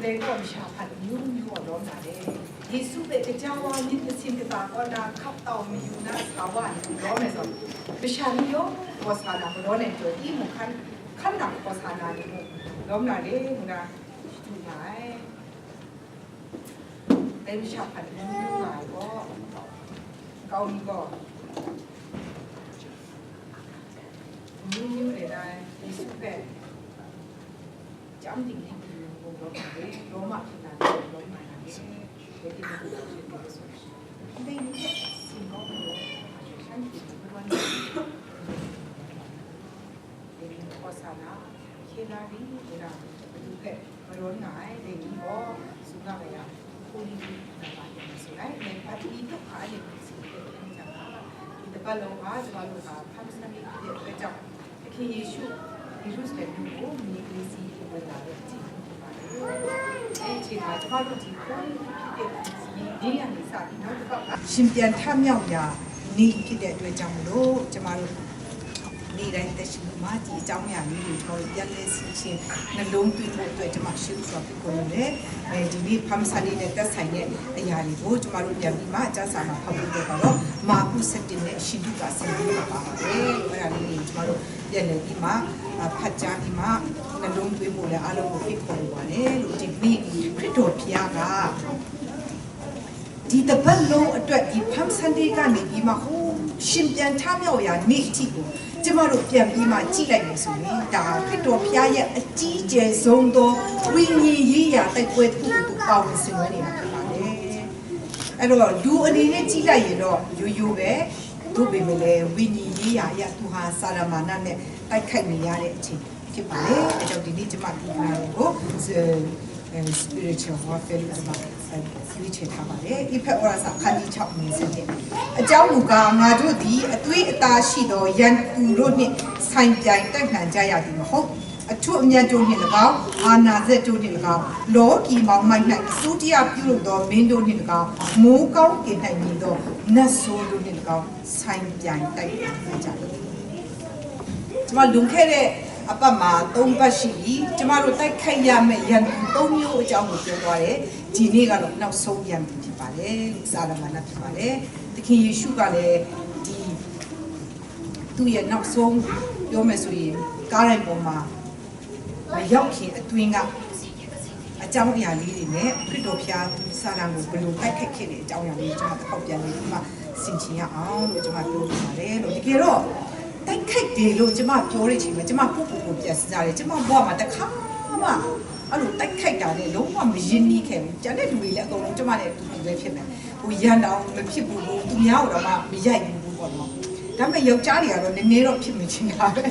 เลยก็ชาพันยุ่งยั่วร้อนอะไรยิสุเบตเจ้าว่านิดสิ่งต่างก็นาขับเต่ามีอยู่นะสาวานร้อนไหมสอนประชานิยมภาษาหนักร้อนในตัวที่มุขันขั้นหนักภาษาหนักนี่มุร้อนอะไรมุนะดูไหมแต่ประชาพันยุ่งยั่วก็เกาหลีก็ยุ่งยั่วเลยได้ยิสุเบตจำดิ่งロマになるロマになるできることを教えてください。で、シンガポール、シャンティー、ブランド、で、コサナ、ケラリ、ブランド、ドゥケ、ブロナイ、で、ニボ、スガベヤ、コリビ、ナバティスライ、で、パティとカーディス、で、バロハ、バロハ、パムスナミ、で、ベジャー、ケイシュ、イルステルをミグリシー、ブランド、ရှင်ပြန်ထမြောက်ရာနေဖြစ်တဲ့အတွက်ကြောင့်မလို့ကျမတို့နေတိုင်းတက်ရှိမှဒီအကြောင်းအရာလေးတွေကျွန်တော်ပြန်လဲရှင်းနှလုံးသွင်းဖို့အတွက်ကျမရှိဘူးဆိုတော့ပြောလို့လေဒီနေ့ဖမ်းစာလေးနဲ့တက်ဆိုင်တဲ့အရာတွေကိုကျမတို့ပြန်ပြီးမှအကျစာမှာဖောက်ပြတော့မာကုစတင်နဲ့ရှင်တုကဆင်ပြီးပါပါတယ်အဲ့ဒါလေးကျမတို့ပြန်လဲပြီးမှဖတ်ကြားပြီးမှနှလုံးသွင်းဖို့လည်းအားလုံးကိုဖိတ်ခေါ်ပါတယ်လို့ဒီနေ့ခရစ်တော်ဖျားကဒီတပတ်လုံးအတွက်ဒီဖမ်းစန်ဒေးကနေပြီးမှဟိုရှင်ပြန်ထမြောက်ရာနေ့အထိကိုကျမတို့ပြန်ပြီးမှကြည့်လိုက်မယ်ဆိုရင်ဒါခရစ်တော်ဖျားရဲ့အကြီးကျယ်ဆုံးသောဝိညာဉ်ရေးရာတိုက်ပွဲတစ်ခုကိုသူပေါဝင်ဆင်နွှဲနေတာဖြစ်ပါတယ်အဲ့တော့လူအနေနဲ့ကြည့်လိုက်ရင်တော့ရိုးရိုးပဲတို့ပေမဲ့လည်းဝိညာဉ်ရေးရာအရသူဟာစာရမာနနဲ့တိုက်ခိုက်နေရတဲ့အချိန်ဖြစ်ပါလေအဲကြောင့်ဒီနေ့ကျမဒီနာကို spiritual warfare လို့ကျမဆွေးချထားပါတယ်အဖက်ဩရစာခန်းကြီး6မြင်စတဲ့အကြောင်းမူကားငါတို့သည်အသွေးအသားရှိသောယန်သူတို့နှင့်ဆိုင်ပြိုင်တိုက်ခံကြရသည်မဟုတ်အထွတ်အမြတ်တို့နှင့်၎င်းအာနာဇက်တို့နှင့်၎င်းလောကီမောင်မိုက်၌သုတိယပြုလုပ်သောမင်းတို့နှင့်၎င်းမိုးကောင်းကင်၌နေသောနတ်ဆိုးတို့နှင့်၎င်းဆိုင်ပြိုင်တိုက်ခံကြ၏ကျမလွန်ခဲ့တဲ့အပတ်မှာ3ပတ်ရှိပြီကျမတို့တိုက်ခိုက်ရမယ့်ရန်သူ3မျိုးအကြောင်းကိုပြောသွားတယ်ဒီနေ့ကတော့နောက်ဆုံးရန်သူဖြစ်ပါတယ်စာရမဏဖြစ်ပါတယ်သခင်ယေရှုကလည်းဒီသူ့ရဲ့နောက်ဆုံးပြောမယ်ဆိုရင်ကားတိုင်းပေါ်မှာမရောက်ခင်အတွင်းကအကြောင်းအရာလေးတွေနဲ့ခရစ်တော်ဖျားစာရန်ကိုဘယ်လိုတိုက်ခိုက်ခဲ့တဲ့အကြောင်းအရာလေးကျွန်တော်ထောက်ပြန်နေဒီမှာဆင်ခြင်ရအောင်လို့ကျွန်မပြောပြပါတယ်လို့တကယ်တော့တိုက်ခိုက်တယ်လို့ကျမပြောတဲ့အချိန်မှာကျမပုပ်ကိုပြန်စားတယ်ကျမဘွားမှာတခါမှအဲ့လိုတိုက်ခိုက်တာနဲ့လုံးဝမရင်းနှီးခဲ့ဘူးကျန်တဲ့လူတွေလည်းအကုန်လုံးကျမနဲ့အတူတူပဲဖြစ်မယ်ဟိုရန်တောင်မဖြစ်ဘူးလို့သူများတော့မှမရိုက်ဘူးပေါ့နော်ဒါပေမဲ့ယောက်ျားတွေကတော့နည်းနည်းတော့ဖြစ်မချင်တာပဲ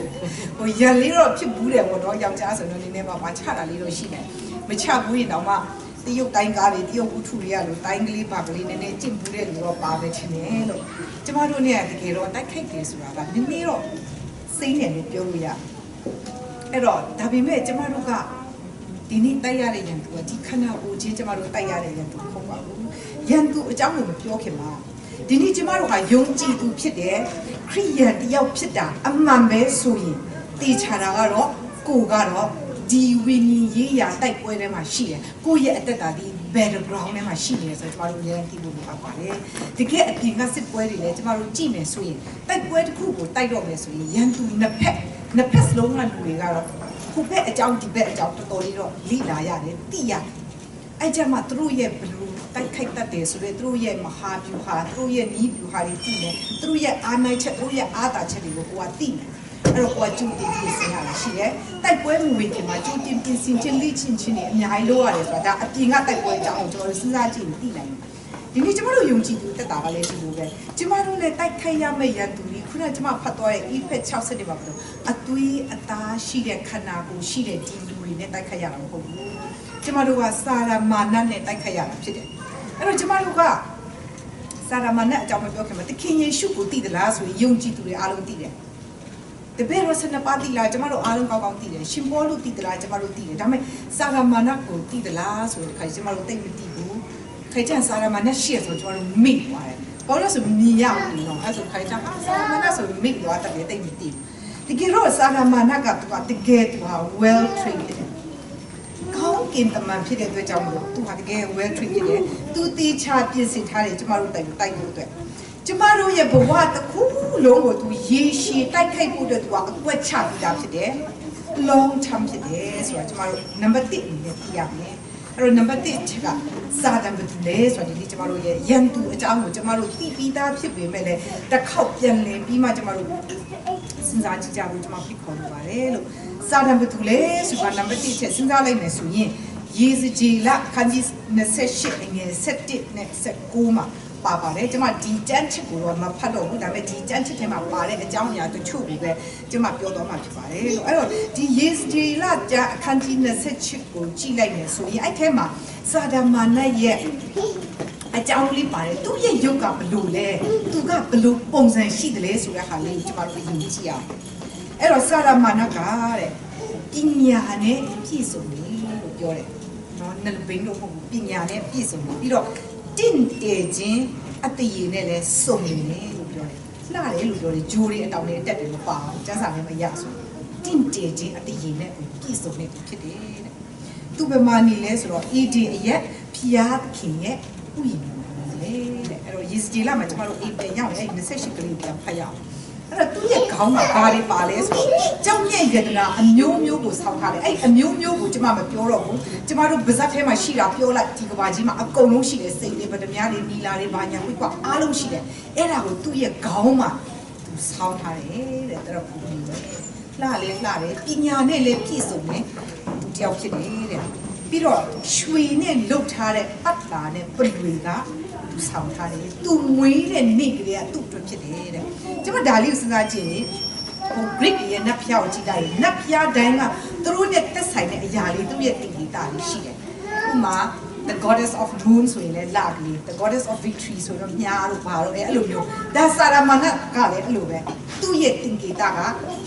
ဟိုရန်လေးတော့ဖြစ်ဘူးတယ်ပေါ့နော်ယောက်ျားဆိုတော့နည်းနည်းပါချတာလေးတော့ရှိတယ်မချဘူးရင်တော့မှတရုတ်တိုင်းကားတွေတရုတ်ဥထုတွေကလို့တိုင်းကလေးပါကလေးနည်းနည်းကျင့်ဘူးတဲ့လူတော့ပါပဲထင်တယ်လို့ကျမတို့เนี่ยတကယ်တော့တိုက်ခိုက်တယ်ဆိုတာကနည်းနည်းတော့စိမ့်တယ်လို့ပြောလို့ရအဲ့တော့ဒါပေမဲ့ကျမတို့ကဒီနေ့တိုက်ရတဲ့ရန်သူကဒီခဏကိုချင်းကျမတို့တိုက်ရတဲ့ရန်သူမဟုတ်ပါဘူးရန်သူအကြောင်းကိုမပြောခင်မှာဒီနေ့ကျမတို့ကယုံကြည်သူဖြစ်တယ်ခရိယန်တယောက်ဖြစ်တာအမှန်ပဲဆိုရင်တေချာတာကတော့ကိုကတော့ဒီဝိညာဉ်ရေးရာတိုက်ပွဲထဲမှာရှိတယ်ကိုယ့်ရဲ့အသက်တာဒီ background ထဲမှာရှိနေတယ်ဆိုတော့ကျမတို့အများကြီးသိဖို့လိုပါတယ်တကယ်အပြင်ကစစ်ပွဲတွေလည်းကျမတို့ကြည့်မယ်ဆိုရင်တိုက်ပွဲတစ်ခုကိုတိုက်တော့မယ်ဆိုရင်ရန်သူနှစ်ဖက်စလုံးကလူတွေကတော့ခုဘက်အကြောင်းဒီဘက်အကြောင်းတော်တော်လေးတော့လိလာရတယ်သိရတယ်အဲ့ကြမှာသူတို့ရဲ့ဘလူးတိုက်ခိုက်တတ်တယ်ဆိုတော့သူတို့ရဲ့မဟာဗျူဟာသူတို့ရဲ့နီးဗျူဟာတွေသိတယ်သူတို့ရဲ့အာဏာချက်သူတို့ရဲ့အာသာချက်တွေကိုကိုကသိတယ်အဲ့တော့ကိုကကျူတင်ပြင်ဆင်ရတာရှိတယ်တိုက်ပွဲမဝင်ခင်မှာကျူတင်ပြင်ဆင်ခြင်းလိချင်းချင်းတွေအများကြီးလုပ်ရတယ်ဆိုတာဒါအပြင်ကတိုက်ပွဲအကြောင်းကိုကျွန်တော်စဉ်းစားကြည့်ရင်သိနိုင်တယ်ဒီနေ့ကျမတို့ယုံကြည်သူတက်တာကလည်းဒီလိုပဲကျမတို့လည်းတိုက်ခိုက်ရမယ့်ရန်သူကြီးခုနကကျမဖတ်သွားတဲ့ effect 60တွေပါပြောအသွေးအသားရှိတဲ့ခန္ဓာကိုယ်ရှိတဲ့ဒီလူတွေနဲ့တိုက်ခိုက်ရတာမဟုတ်ဘူးကျမတို့ကစာရမာနနဲ့တိုက်ခိုက်ရတာဖြစ်တယ်အဲ့တော့ကျမတို့ကစာရမာနအကြောင်းမပြောခင်မှာသခင်ယေရှုကိုသိသလားဆိုရင်ယုံကြည်သူတွေအားလုံးသိတယ်တပည့်တော်ဆန္ဒပါတိလားကျမတို့အားလုံးကောင်းကောင်းသိတယ်ရှင်ဘောလို့သိသလားကျမတို့သိတယ်ဒါပေမဲ့စာရမာနကိုသိသလားဆိုတော့ခါကျမတို့သိမသိဘူးခေကျန်စာရမာနရှိရဆိုကျွန်တော်တို့မိသွားတယ်ဘောလို့ဆိုမြင်ရဘူးနော်အဲ့ဆိုခါကျစာရမာနဆိုမိသွားတယ်သိမသိဘူးတကယ်တော့စာရမာနကတကယ်သူဟာ well trained ကောင်း กินแต่มันพี่เด็กด้วยจังเลยตัวหัดแกเวทริกเลยตัวตีชาพิเศษท่าเลยจะมารู้แต่ไต่กูด้วยจะมารู้อย่าบอกว่าตะคู่ลงตัวเยี่ชีไต่ไข่กูด้วยตัวกวดชาพิดาพี่เด็กลองทำพี่เด็กส่วนจะมารู้นับติดเนี่ยที่อย่างนี้เรานับติดใช่ปะซาดันเป็นเลยส่วนที่จะมารู้ยันตัวจะเอาจะมารู้ที่ปีดาพี่เป็นไปเลยแต่เขาเปลี่ยนเลยพี่มาจะมารู้စဉ်းစားကြည့်ကြဘူးကျွန်မဖိတ်ခေါ်လိုပါတယ်လို့စာတံဘသူလဲဆိုတာနံပါတ်1ချက်စဉ်းစားလိုက်မယ်ဆိုရင်ရေစကြည်လခန်းကြီး28အငယ်7နဲ့19မှာပါပါတယ်ကျွန်မဒီတန်းချက်ကိုတော့မဖတ်တော့ဘူးဒါပေမဲ့ဒီတန်းချက်ထဲမှာပါတဲ့အကြောင်းအရာတချို့ကိုပဲကျွန်မပြောတော့မှဖြစ်ပါတယ်လို့အဲ့တော့ဒီရေစကြည်လကျအခန်းကြီး28ကိုကြည့်လိုက်မယ်ဆိုရင်အဲ့ထဲမှာစာဒမာနရဲ့အကြောင်းလေးပါတယ်သူ့ရဲ့ရုပ်ကဘလို့လဲသူကဘလို့ပုံစံရှိတယ်လဲဆိုတဲ့ဟာလေးကိုကျွန်တော်တို့ယဉ်ကြည့်အောင်အဲ့တော့စာရမဏကတဲ့ပညာနဲ့ပြည့်စုံတယ်လို့ပြောတယ်နော်နှလုံးဘိန်းလို့မဟုတ်ဘူးပညာနဲ့ပြည့်စုံတယ်ပြီးတော့တင့်တယ်ခြင်းအတရေနဲ့လည်းစုံနေတယ်လို့ပြောတယ်လှတယ်လို့ပြောတယ်ဂျိုးတွေအတောင်တွေတက်တယ်မပါဘူးကျန်းစာလည်းမရဆိုတင့်တယ်ခြင်းအတရေနဲ့ပြည့်စုံနေတယ်ဖြစ်တယ်တဲ့သူ့ဘယ်မှာနေလဲဆိုတော့ ED အရက်ဖျားခင်ရဲ့ဥယျာဉ်လေတဲ့အဲ့တော့ရေစကြည်လာမှာကျမတို့အိမ်ပြန်ရောက်ရင်28ကလေးပြန်ဖတ်ရအောင်အဲ့တော့သူ့ရဲ့ခေါင်းကဘာတွေပါလဲဆိုတော့ကြောက်မြင့်ယတနာအမျိုးမျိုးကိုဆောက်ထားတယ်အဲ့အမျိုးမျိုးကိုကျမမပြောတော့ဘူးကျမတို့ဗဇက်ထဲမှာရှိတာပြောလိုက်ဒီကဘာကြီးမှာအကုန်လုံးရှိတယ်စိတ်တွေဗဒမြားတွေနီလာတွေဘာညာကွအားလုံးရှိတယ်အဲ့ဒါကိုသူ့ရဲ့ခေါင်းမှာသူဆောက်ထားတယ်တဲ့တော်တော်ပူနေတယ်လှလေလှတယ်ပညာနဲ့လည်းပြည့်စုံတယ်သူတယောက်ဖြစ်တယ်တဲ့ပြီးတော့ရွှေနဲ့လှုပ်ထားတဲ့ပတ်လာနဲ့ပလွေကသူဆောင်ထားတယ်သူမွေးတဲ့နေ့ကလေးကသူ့အတွက်ဖြစ်တယ်တဲ့ကျွန်မဒါလေးကိုစဉ်းစားကြည့်ရင်ဟို Greek ရဲ့နတ်ဖျားကိုကြည့်လိုက်ရင်နတ်ဖျားတိုင်းကသူတို့နဲ့သက်ဆိုင်တဲ့အရာလေးသူ့ရဲ့တည်တည်တာလေးရှိတယ်ဥပမာ the goddess of moon ဆိုရင်လည်းလာကလေး the goddess of victory ဆိုတော့မြားတို့ဘာလို့အဲ့လိုမျိုးဒါစာရမဏကလည်းအဲ့လိုပဲသူ့ရဲ့တည်တည်တာက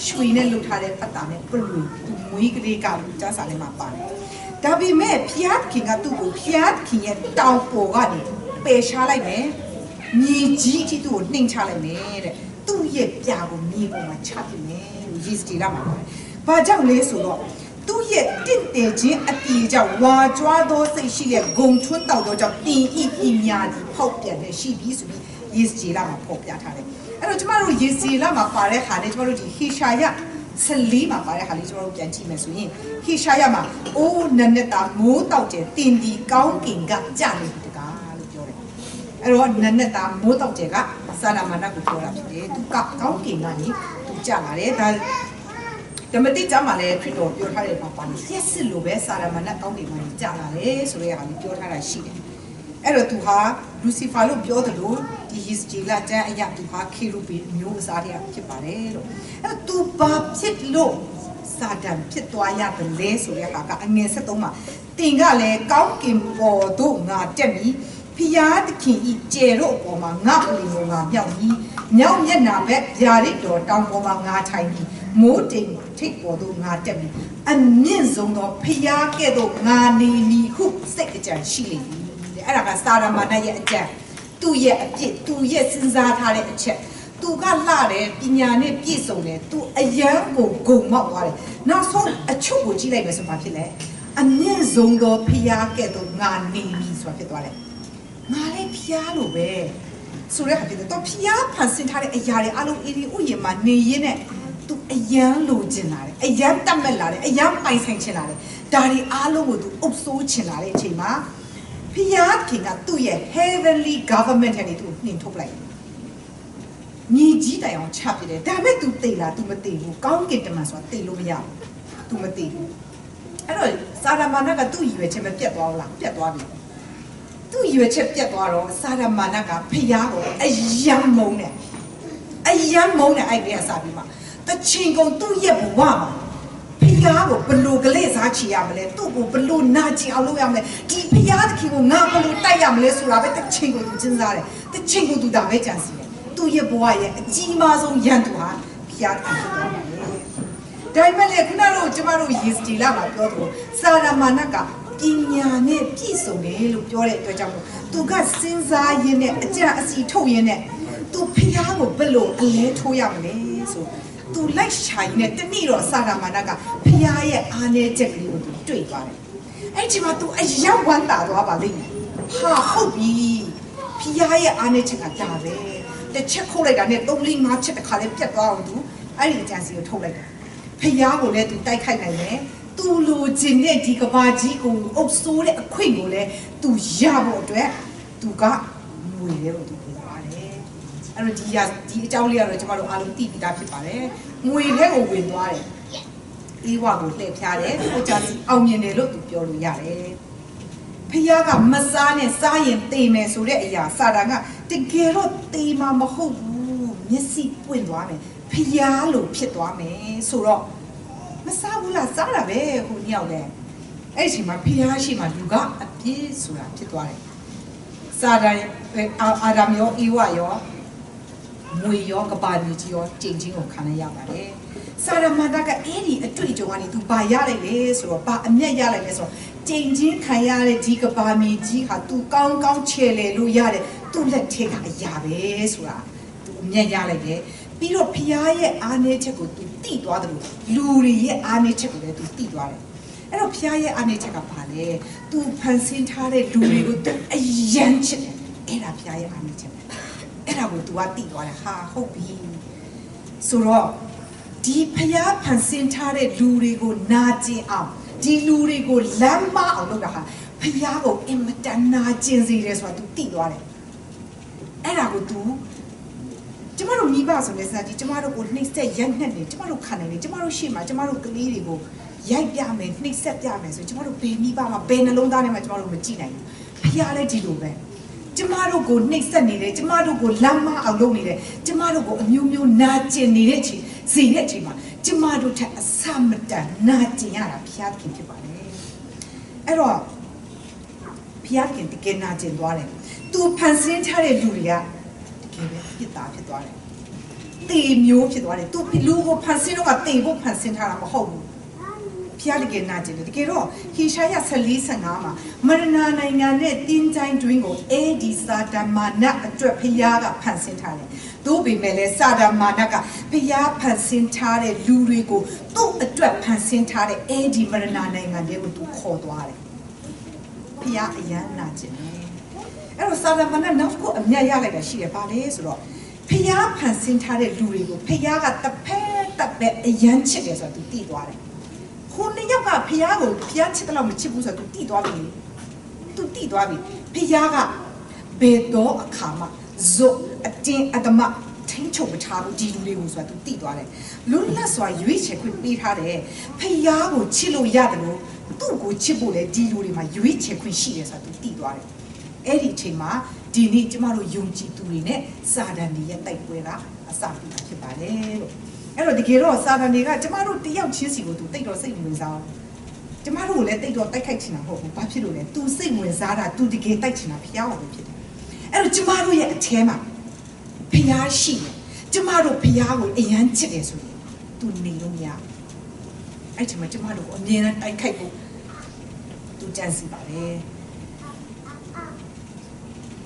ရွှေနဲ့လှုပ်ထားတဲ့ပတ်တာနဲ့ပလွေသူမွေးကလေးကလူကြားစာလေးမှာပါတယ်ဒါပေမဲ့ဖျားခင်ကသူ့ကိုဖျားခင်ရဲ့တောင်ပေါ်ကနေပယ်ရှားလိုက်မယ်မြေကြီးအထိသူ့ကိုနှိမ်ချလိုက်မယ်တဲ့သူ့ရဲ့ပြာကိုမြေပေါ်မှာချပစ်မယ်လို့ယေစတီလာမှာပါတယ်။ဘာကြောင့်လဲဆိုတော့သူ့ရဲ့တင့်တယ်ခြင်းအတီကြောင့်ဝါကြွားသောစိတ်ရှိတဲ့ဂုံထွန်းတောက်သောကြောင့်တင်ဤပညာဒီဖောက်ပြန်တဲ့ရှိပြီးဆိုပြီးယေစတီလာမှာဖော်ပြထားတယ်။အဲ့တော့ကျမတို့ယေစတီလာမှာပါတဲ့ခါနဲ့ကျမတို့ဒီဟေရှာယ14မှာပါတဲ့ဟာလေးကျွန်တော်တို့ပြန်ကြည့်မယ်ဆိုရင်ဟေရှာယမှာအိုးနနက်တာမိုးတောက်တဲ့တင်ဒီကောင်းကင်ကကြာနေတကားလို့ပြောတယ်အဲ့တော့နနက်တာမိုးတောက်တဲ့ကစာရမဏကိုပြောတာဖြစ်တယ်သူကကောင်းကင်ကနေသူကြာလာတယ်ဒါဓမ္မတိကျမ်းမှာလည်းခရစ်တော်ပြောထားတဲ့မှာပါလို့ရက်စစ်လိုပဲစာရမဏကောင်းကင်ကနေကြာလာတယ်ဆိုတဲ့ဟာလေးပြောထားတာရှိတယ်အဲ့တော့သူဟာလူစီဖာလို့ပြောတယ်လို့ဒီ history လာတဲ့အရာသူဟာခေရုဘီမျိုးအစားတွေကဖြစ်ပါတယ်လို့အဲ့တော့သူဘာဖြစ်လို့စာတန်ဖြစ်သွားရတယ်လဲဆိုတဲ့ဟာကအငယ်73မှာတင်ကလည်းကောင်းကင်ပေါ်သို့ငါတက်ပြီးဖျားသခင်ဤကျယ်တို့အပေါ်မှာငါအလင်းကိုငါမြောက်ပြီးမြောက်မျက်နာဘက်ဗျာဒိတ်တော်တောင်ပေါ်မှာငါထိုင်ပြီးမိုးတိမ်ထိပ်ပေါ်သို့ငါတက်ပြီးအမြင့်ဆုံးသောဖျားကဲ့သို့ငါနေမည်ဟုစိတ်အကြံရှိလေသည်အဲ့ဒါကစာရမဏရဲ့အကြံသူ့ရဲ့အပြစ်သူ့ရဲ့စဉ်းစားထားတဲ့အချက်သူကလှတယ်ပညာနဲ့ပြည့်စုံတယ်သူအယံကိုဂုံမောက်သွားတယ်နောက်ဆုံးအချုပ်ကိုကြည့်လိုက်မယ်ဆိုမှဖြစ်လေအမြင့်ဆုံးသောဖျားကဲ့သို့ငါနေမည်ဆိုတာဖြစ်သွားတယ်ငါလည်းဖျားလို့ပဲဆိုတဲ့ဟာဖြစ်တယ်တော့ဖျားဖန်ဆင်းထားတဲ့အရာတွေအလုံးအေးဒီဥယျာဉ်မှာနေရင်းနဲ့သူအယံလိုချင်လာတယ်အယံတတ်မဲ့လာတယ်အယံပိုင်ဆိုင်ချင်လာတယ်ဒါတွေအားလုံးကိုသူအုပ်စိုးချင်လာတဲ့အချိန်မှာဖျားခင်ကသူ့ရဲ့ heavenly government နဲ့သူနှင်ထုတ်လိုက်မြေကြီးတိုင်အောင်ချပြတယ်ဒါပေမဲ့ तू သိလား तू မသိဘူးကောင်းကင်တမန်ဆိုတာသိလို့မရဘူး तू မသိဘူးအဲ့တော့စာရမဏကသူ့ရည်ရွယ်ချက်မပြတ်သွားဘူးလားပြတ်သွားပြီသူ့ရည်ရွယ်ချက်ပြတ်သွားတော့စာရမဏကဖျားကိုအယံမုန်းတယ်အဲ့ဒီအစားပြီးမှတချင်ကုန်သူ့ရဲ့ဘဝမှာဖျားကိုဘလို့ကလေးစားချီရမလဲသူ့ကိုဘလို့နာကျင်အောင်လုပ်ရမလဲဒီဖျားသခင်ကိုငါဘလို့တိုက်ရမလဲဆိုတာပဲတချင်ကိုသူစဉ်းစားတယ်တချင်ကိုသူဒါပဲကြံစီတယ်သူ့ရဲ့ဘဝရဲ့အကြီးမားဆုံးရန်သူဟာဖျားသခင်ဖြစ်သွားတယ်ဒါပေမဲ့ခုနကကျမတို့ယေစတီလာမှာပြောသလိုစာရမဏကပညာနဲ့ပြည့်စုံတယ်လို့ပြောတဲ့အတွက်ကြောင့်သူကစဉ်းစားရင်းနဲ့အကြံအစီထုတ်ရင်းနဲ့သူဖျားကိုဘလို့အလဲထိုးရမလဲဆိုသူလိုက်ရှာရင်းနဲ့တနေ့တော့စာရမဏကဖျားရဲ့အားနည်းချက်ကလေးကိုသူတွေ့သွားတယ် အဲ့ဒီမှာ तू အရောက်ဝမ်းတာသွားပါလိမ့်မယ်ဟာဟုတ်ပြီဖျားရဲ့အားနဲ့ချက်ကဒါပဲတစ်ချက်ခုတ်လိုက်တာနဲ့3 4 5ချက်တစ်ခါလေးပြတ်သွားအောင် तू အဲ့ဒီအကြံစီကိုထုတ်လိုက်တာဖျားကိုလည်း तू တိုက်ခိုက်နိုင်တယ်သူလိုချင်တဲ့ဒီကဘာကြီးကိုအုပ်စိုးတဲ့အခွင့်ကိုလည်း तू ရဖို့အတွက် तू ကငွေလေးကို तू ပေးပါတယ်အဲ့တော့ဒီအကြောင်းလေးကတော့ကျွန်တော်တို့အားလုံးသိပြီးသားဖြစ်ပါတယ်ငွေထဲကိုဝင်သွားတယ်အေးဝါကိုလှည့်ဖျားတယ်ကိုကြစီအောင်မြင်တယ်လို့ तू ပြောလို့ရတယ်ဖျားကမစားနဲ့စားရင်တေမယ်ဆိုတဲ့အရာစာတာကတကယ်တော့တေမှာမဟုတ်ဘူးမျက်စိပွင့်သွားမယ်ဖျားလို့ဖြစ်သွားမယ်ဆိုတော့မစားဘူးလားစားတာပဲဟိုညောက်လဲအဲ့ဒီချိန်မှာဖျားရှိမှလူကအပြည့်ဆိုတာဖြစ်သွားတယ်စာတာအာရမ်ရောအေဝါရောငွေရောကပါနေကြီးရောကျင့်ချင်းကိုခံရပါတယ်စာရမန္တကအဲ့ဒီအတွေ့အကြုံကနေ तू ဘာရလိုက်လဲဆိုတော့ဘာအမျက်ရလိုက်လဲဆိုတော့ကျင့်ချင်းခံရတဲ့ဒီကပါမီကြီးဟာ तू ကောင်းကောင်းချေလေလို့ရတယ် तू လက်ထဲကအရာပဲဆိုတာ तू အမျက်ရလိုက်တယ်ပြီးတော့ဖျားရဲ့အားနည်းချက်ကို तू သိသွားတယ်လူတွေရဲ့အားနည်းချက်ကိုလည်း तू သိသွားတယ်အဲ့တော့ဖျားရဲ့အားနည်းချက်ကဘာလဲ तू ဖန်ဆင်းထားတဲ့လူတွေကို तू အယံချစ်တယ်အဲ့ဒါဖျားရဲ့အားနည်းချက်အဲ့ဒါကို तू ကသိသွားတယ်ဟာဟုတ်ပြီဆိုတော့ဒီဖျားဖန်ဆင်းထားတဲ့လူတွေကိုနာကျင်အောင်ဒီလူတွေကိုလမ်းမအောင်လုပ်တာဟာဖျားကိုအင်မတန်နာကျင်စေတယ်ဆိုတာ तू သိသွားတယ်အဲ့ဒါကို तू ကျမတို့မိဘဆိုတဲ့စသည်ကျမတို့ကိုနှိမ့်ဆက်ရိုက်နှက်နေကျမတို့ခံနိုင်နေကျမတို့ရှေ့မှာကျမတို့ကလေးတွေကိုရိုက်ပြမယ်နှိမ့်ဆက်ပြမယ်ဆိုကျမတို့ဘယ်မိဘမှာဘယ်နှလုံးသားထဲမှာကျမတို့မကြည့်နိုင်ဘူးဖျားလည်းဒီလိုပဲကျမတို့ကိုနှိမ့်ဆက်နေတယ်ကျမတို့ကိုလမ်းမအောင်လုပ်နေတယ်ကျမတို့ကိုအမျိုးမျိုးနာကျင်နေတဲ့အချိန်စီတဲ့အချိန်မှာကျမတို့ထက်အဆမတန်နာကျင်ရတာဖျားခင်ဖြစ်ပါတယ်အဲ့တော့ဖျားခင်တကယ်နာကျင်သွားတယ်သူဖန်ဆင်းထားတဲ့လူတွေကတကယ်ပဲပြစ်သားဖြစ်သွားတယ်တေမျိုးဖြစ်သွားတယ်သူလူကိုဖန်ဆင်းတော့ကတေဖို့ဖန်ဆင်းထားတာမဟုတ်ဘူးဖျားတကယ်နာကျင်တယ်တကယ်တော့ဟေရှာယ14:15မှာမရဏနိုင်ငံနဲ့တင်းချိုင်းတွင်းကိုအဲဒီစာတမာနအတွက်ဖျားကဖန်ဆင်းထားတယ်သို့ပေမဲ့လည်းစာတမာနကဖျားဖန်ဆင်းထားတဲ့လူတွေကိုသူ့အတွက်ဖန်ဆင်းထားတဲ့အဲဒီမရဏနိုင်ငံတွေကိုသူခေါ်သွားတယ်ဖျားအယံနာကျင်တယ်အဲ့တော့စာတမာနနောက်ကိုအမြတ်ရလိုက်တာရှိတယ်ဗာလေဆိုတော့ဖျားဖန်ဆင်းထားတဲ့လူတွေကိုဖျားကတစ်ဖက်တစ်ဖက်အယံချစ်တယ်ဆိုတော့သူသိသွားတယ်ခုနှစ်ယောက်ကဖျားကိုဖျားချစ်တယ်လို့မချစ်ဘူးဆိုတော့ तू တိသွားပြီ तू တိသွားပြီဖျားကဘယ်တော့အခါမှဇွတ်အတင်းအတမထိန်းချုပ်မထားဘူးဒီလူလေးကိုဆိုတော့ तू တိသွားတယ်လွတ်လပ်စွာရွေးချယ်ခွင့်ပေးထားတယ်ဖျားကိုချစ်လို့ရတယ်လို့သူ့ကိုချစ်ဖို့လေဒီလူတွေမှာရွေးချယ်ခွင့်ရှိတယ်ဆိုတော့ तू တိသွားတယ်အဲ့ဒီအချိန်မှာဒီနေ့ကျမတို့ယုံကြည်သူတွေနဲ့စာတန်တွေရဲ့တိုက်ပွဲကအစပြုတာဖြစ်ပါတယ်လို့အဲ့တော့တကယ်တော့စာတန်တွေကကျမတို့တယောက်ချင်းစီကိုသူတိတ်တော့စိတ်ဝင်စားကျမတို့ကိုလည်းတိတ်တော့တိုက်ခိုက်ချင်တာမဟုတ်ဘူးဘာဖြစ်လို့လဲ तू စိတ်ဝင်စားတာ तू တကယ်တိုက်ချင်တာဖျားအောင်ပဲဖြစ်တယ်အဲ့တော့ကျမတို့ရဲ့အထဲမှာဖျားရှိတယ်ကျမတို့ဖျားကိုအယမ်းချစ်တယ်ဆိုရင် तू နေလို့မရအဲ့ဒီမှာကျမတို့ကိုအမြဲတမ်းတိုက်ခိုက်ဖို့ तू ကြံစီပါတယ်